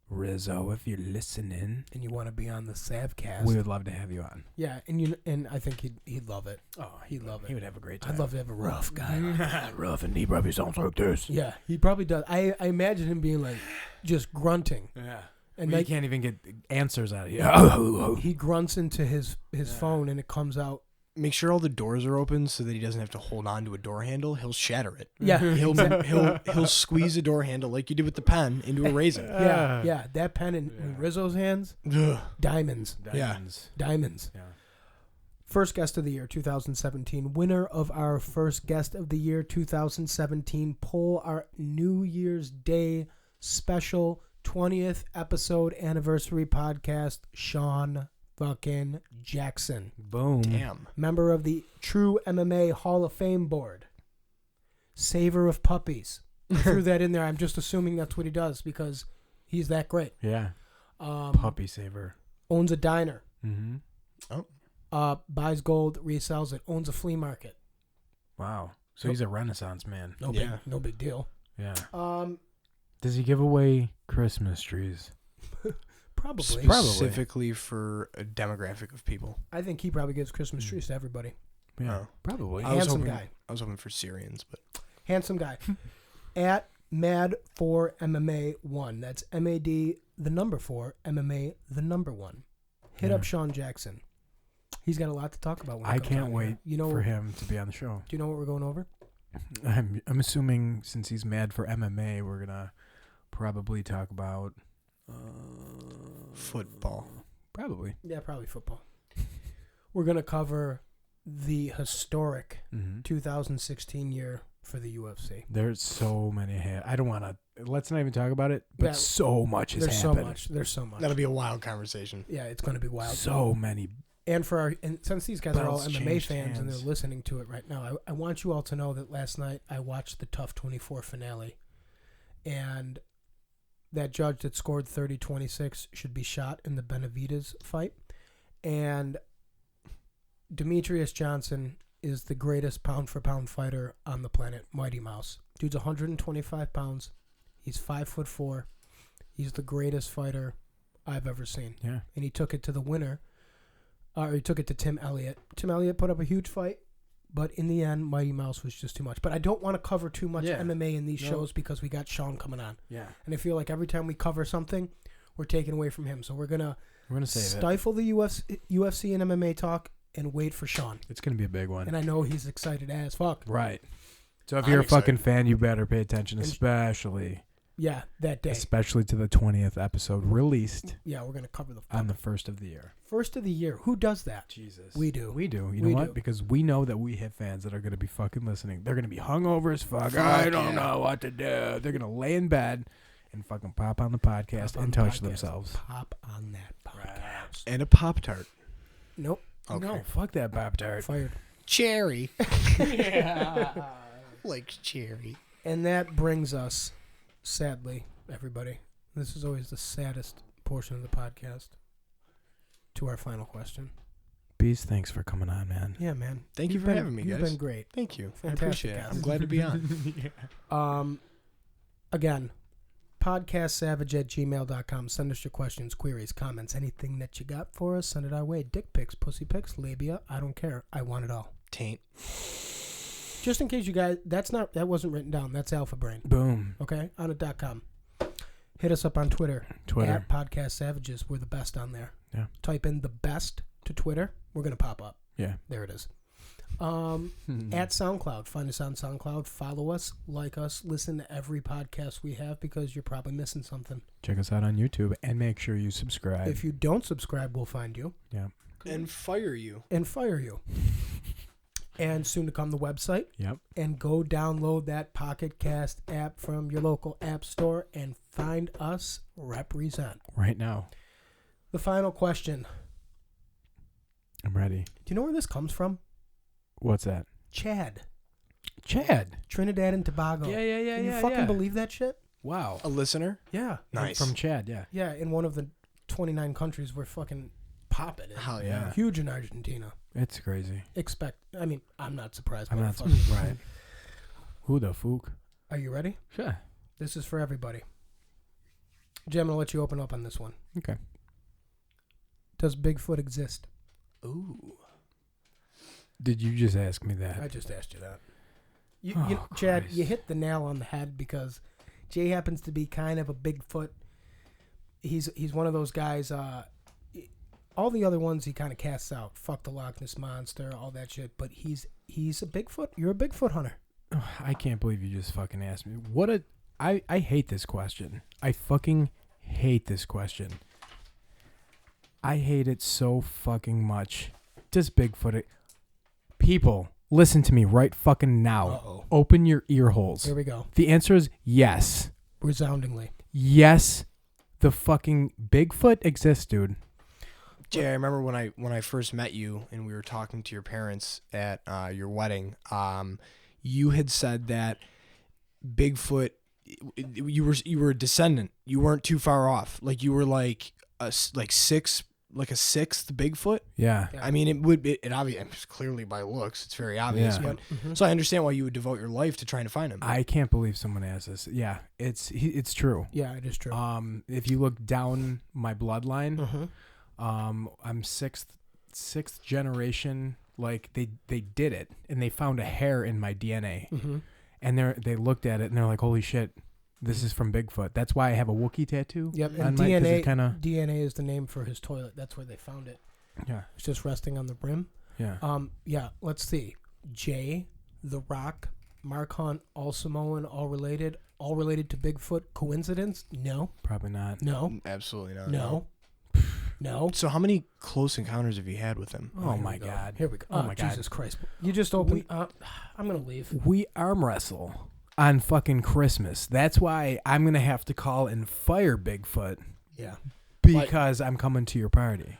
Rizzo, if you're listening, And you want to be on the Savcast. we would love to have you on. Yeah, and I think he'd love it. Oh, He'd love it. He would have a great time. I'd love to have a rough guy. rough, and he probably sounds like this. Yeah, he probably does. I imagine him being like just grunting. Yeah. And You like can't even get answers out of you. he grunts into his phone and it comes out. Make sure all the doors are open so that he doesn't have to hold on to a door handle. He'll shatter it. Yeah, He'll squeeze a door handle like you did with the pen into a raisin. yeah. That pen in Rizzo's hands, Ugh. diamonds. Diamonds. Diamonds. Yeah. First guest of the year 2017. Winner of our first guest of the year 2017 poll, our New Year's Day special 20th episode anniversary podcast, Sean fucking Jackson. Boom. Damn. Member of the True MMA Hall of Fame board. Saver of puppies. I threw that in there. I'm just assuming that's what he does because he's that great. Yeah. Um, Puppy saver. owns a diner. Mm-hmm. Buys gold, resells it. Owns a flea market. Wow. So he's a Renaissance man. Yeah. No big deal. Yeah. Um, Does he give away Christmas trees? probably. Probably. Specifically for a demographic of people. I think he probably gives Christmas trees to everybody. Yeah. Oh. Probably. Handsome guy. I was hoping for Syrians, but Handsome guy. At Mad4MMA1. That's MAD the number 4, MMA the number 1. Hit Yeah. up Sean Jackson. He's got a lot to talk about. When I it comes can't on wait here. You know, for him to be on the show. Do you know what we're going over? I'm assuming since he's mad for MMA, we're gonna probably talk about football. Probably. Yeah, probably football. We're going to cover the historic Mm-hmm. 2016 year for the UFC. There's so many. I don't want to. Let's not even talk about it. But Yeah, so much has happened. There's so much. That'll be a wild conversation. Yeah, it's going to be wild. So many. And since these guys are all Belts MMA changed fans and hands. they're listening to it right now, I want you all to know that last night I watched the Tough 24 finale, and that judge that scored 30-26 should be shot in the Benavidez fight. And Demetrius Johnson is the greatest pound-for-pound fighter on the planet, Mighty Mouse. Dude's 125 pounds. He's 5'4". He's the greatest fighter I've ever seen. Yeah. And he took it to the winner. He took it to Tim Elliott. Tim Elliott put up a huge fight, but in the end, Mighty Mouse was just too much. But I don't want to cover too much MMA in these shows because we got Sean coming on. Yeah. And I feel like every time we cover something, we're taking away from him. So we're gonna save stifle the UFC and MMA talk and wait for Sean. It's gonna be a big one. And I know he's excited as fuck. Right. So if you're a fucking fan, you better pay attention, especially that day. Especially to the 20th episode released. Yeah, we're gonna cover on the first of the year. First of the year. Who does that? Jesus. We do. We do. You know what? Because we know that we have fans that are gonna be fucking listening. They're gonna be hungover as fuck. I don't know what to do. They're gonna lay in bed and fucking pop on the podcast and touch themselves. Pop on that podcast. And a Pop-Tart. Nope. Okay. No, fuck that Pop-Tart. Fired. Cherry. Like cherry. And that brings us, sadly, everybody, this is always the saddest portion of the podcast, to our final question. Bees, thanks for coming on, man. Yeah, man. Thank you for having me, guys. You've been great. Thank you. Fantastic I appreciate it. guys. I'm glad to be on. Again, podcastsavage@gmail.com. Send us your questions, queries, comments, anything that you got for us. Send it our way. Dick pics, pussy pics, labia. I don't care. I want it all. Taint. Just in case you guys, that wasn't written down. That's Alpha Brain. Boom. Okay, on it.com. Hit us up on Twitter. At Podcast Savages. We're the best on there. Yeah. Type in the best to Twitter. We're gonna pop up. Yeah. There it is. At SoundCloud. Find us on SoundCloud. Follow us. Like us. Listen to every podcast we have because you're probably missing something. Check us out on YouTube and make sure you subscribe. If you don't subscribe, we'll find you. Yeah. And fire you. And soon to come the website. Yep. And go download that Pocket Cast app from your local app store and find us. Represent. Right now. The final question. I'm ready. Do you know where this comes from? What's that? Chad. Trinidad and Tobago. Yeah. Can you fucking believe that shit? Wow. A listener? Yeah. Nice. From Chad, yeah. Yeah, in one of the 29 countries we're fucking popping in. Hell yeah. Huge in Argentina. It's crazy. I'm not surprised. I'm not surprised. Right. Who the fuck? Are you ready? Sure. This is for everybody. Jim, I'll let you open up on this one. Okay. Does Bigfoot exist? Ooh. Did you just ask me that? I just asked you that. Chad, Christ. you hit the nail on the head because Jay happens to be kind of a Bigfoot. He's one of those guys. All the other ones he kind of casts out. Fuck the Loch Ness Monster, all that shit. But he's a Bigfoot. You're a Bigfoot hunter. Oh, I can't believe you just fucking asked me. I hate this question. I fucking hate this question. I hate it so fucking much. Does Bigfoot... People, listen to me right fucking now. Uh-oh. Open your ear holes. Here we go. The answer is yes. Resoundingly. Yes, the fucking Bigfoot exists, dude. Jay, I remember when I first met you and we were talking to your parents at your wedding. You had said that Bigfoot, you were a descendant. You weren't too far off. Like you were like a sixth Bigfoot. Yeah. I mean, it obviously clearly by looks, it's very obvious. Yeah. But so I understand why you would devote your life to trying to find him. I can't believe someone asked this. Yeah, it's true. Yeah, it is true. If you look down my bloodline, Mm-hmm. I'm sixth generation. Like they did it, and they found a hair in my DNA, Mm-hmm. and they looked at it and they're like, "Holy shit, this is from Bigfoot." That's why I have a Wookiee tattoo. Yep, on and my, DNA is the name for his toilet. That's where they found it. Yeah. It's just resting on the brim. Yeah. Yeah. Let's see. Jay, The Rock, Mark Hunt, all Samoan, all related to Bigfoot. Coincidence? No. Probably not. No. Absolutely not. No. No. So how many close encounters have you had with him? Oh my God. Here we go. Oh my God. Jesus Christ. You just opened. I'm gonna leave. We arm wrestle on fucking Christmas. That's why I'm gonna have to call and fire Bigfoot Yeah. because I'm coming to your party.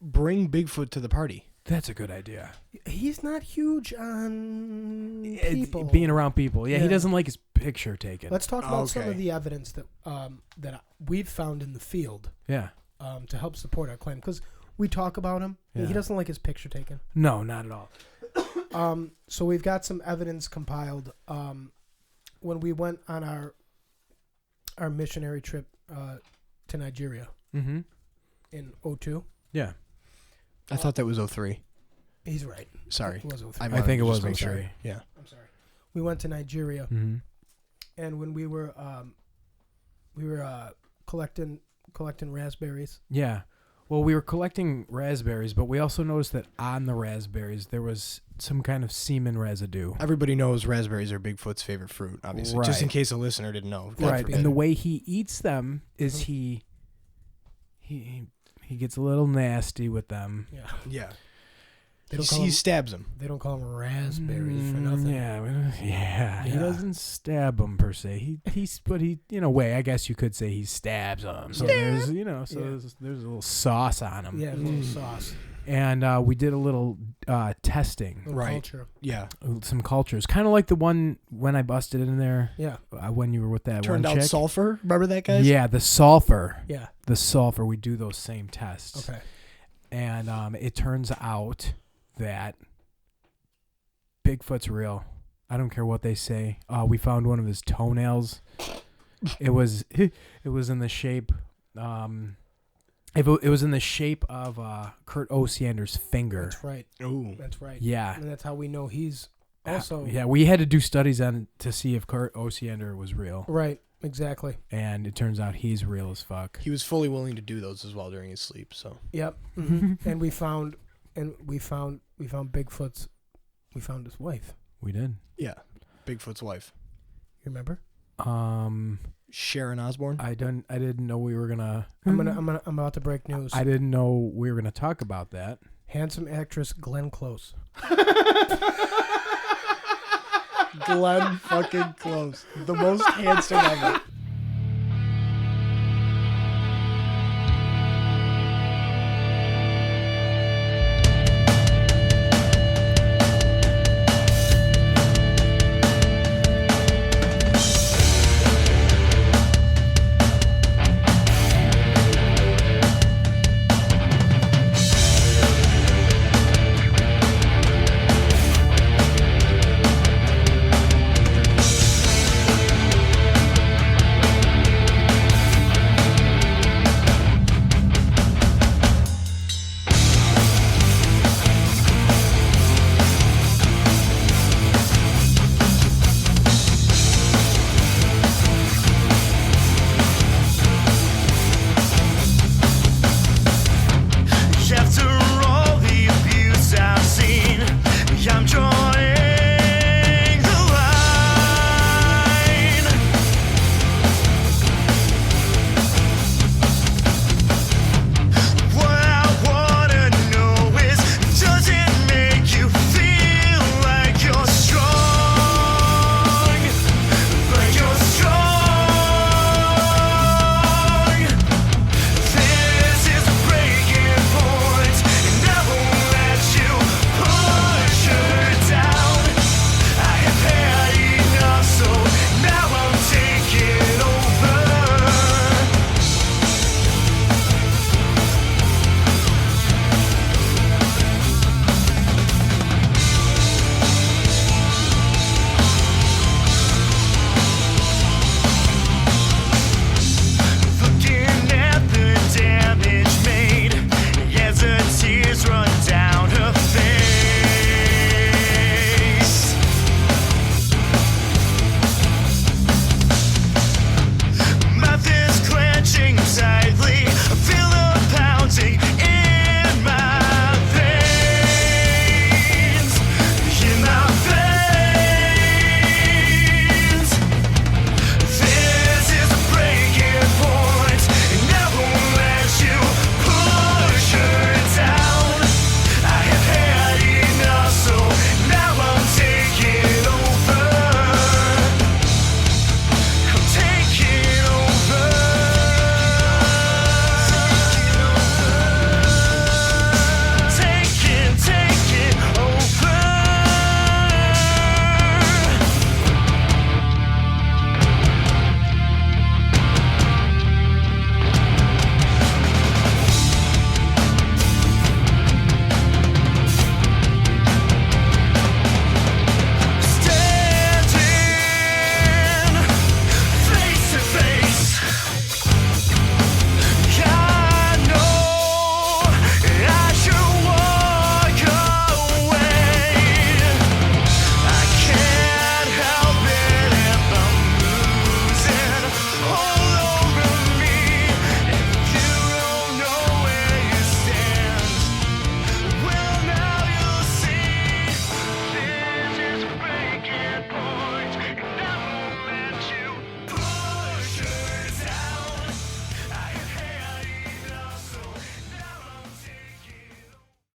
Bring Bigfoot to the party. That's a good idea. He's not huge on people. Being around people. Yeah, he Yeah. doesn't like his picture taken. Let's talk about some Okay. of the evidence that we've found in the field Yeah. to help support our claim, because we talk about him. Yeah. He doesn't like his picture taken. No, not at all. So we've got some evidence compiled. When we went on our missionary trip to Nigeria Mm-hmm. in 2002. Yeah. I thought that was 03. He's right. Sorry. It was 03. I think it was Just make 03. sure. Yeah. I'm sorry. We went to Nigeria, Mm-hmm. and when we were collecting raspberries. Yeah. Well, we were collecting raspberries, but we also noticed that on the raspberries there was some kind of semen residue. Everybody knows raspberries are Bigfoot's favorite fruit, obviously. Just in Right. case a listener didn't know. God Right. forbid. And the way he eats them is he gets a little nasty with them. Yeah. Yeah. They don't call He him- stabs him. They don't call them raspberries for nothing. Yeah. He Yeah. doesn't stab them per se. But he, in a way, I guess you could say he stabs them. So there's, there's a little sauce on him. Yeah, a little sauce. And we did a little testing, Little Right. culture. Yeah. some cultures, kind of like the one when I busted in there Yeah. when you were with that Turned one out chick. sulfur. Remember that, guys? Yeah, the sulfur. Yeah. The sulfur. We do those same tests. Okay. And it turns out that Bigfoot's real. I don't care what they say. We found one of his toenails. It was in the shape. It was in the shape of Kurt Osiander's finger. That's right. Ooh. That's right. Yeah. And that's how we know he's also Yeah, we had to do studies on to see if Kurt Osiander was real, right. Exactly. and it turns out he's real as fuck. He was fully willing to do those as well during his sleep. So Yep. And we found Bigfoot's. We found his wife. We did. yeah, Bigfoot's wife, You remember? Sharon Osbourne. I didn't know we were gonna. I'm about to break news. I didn't know we were gonna talk about that. Handsome actress Glenn Close. Glenn fucking Close, the most handsome ever.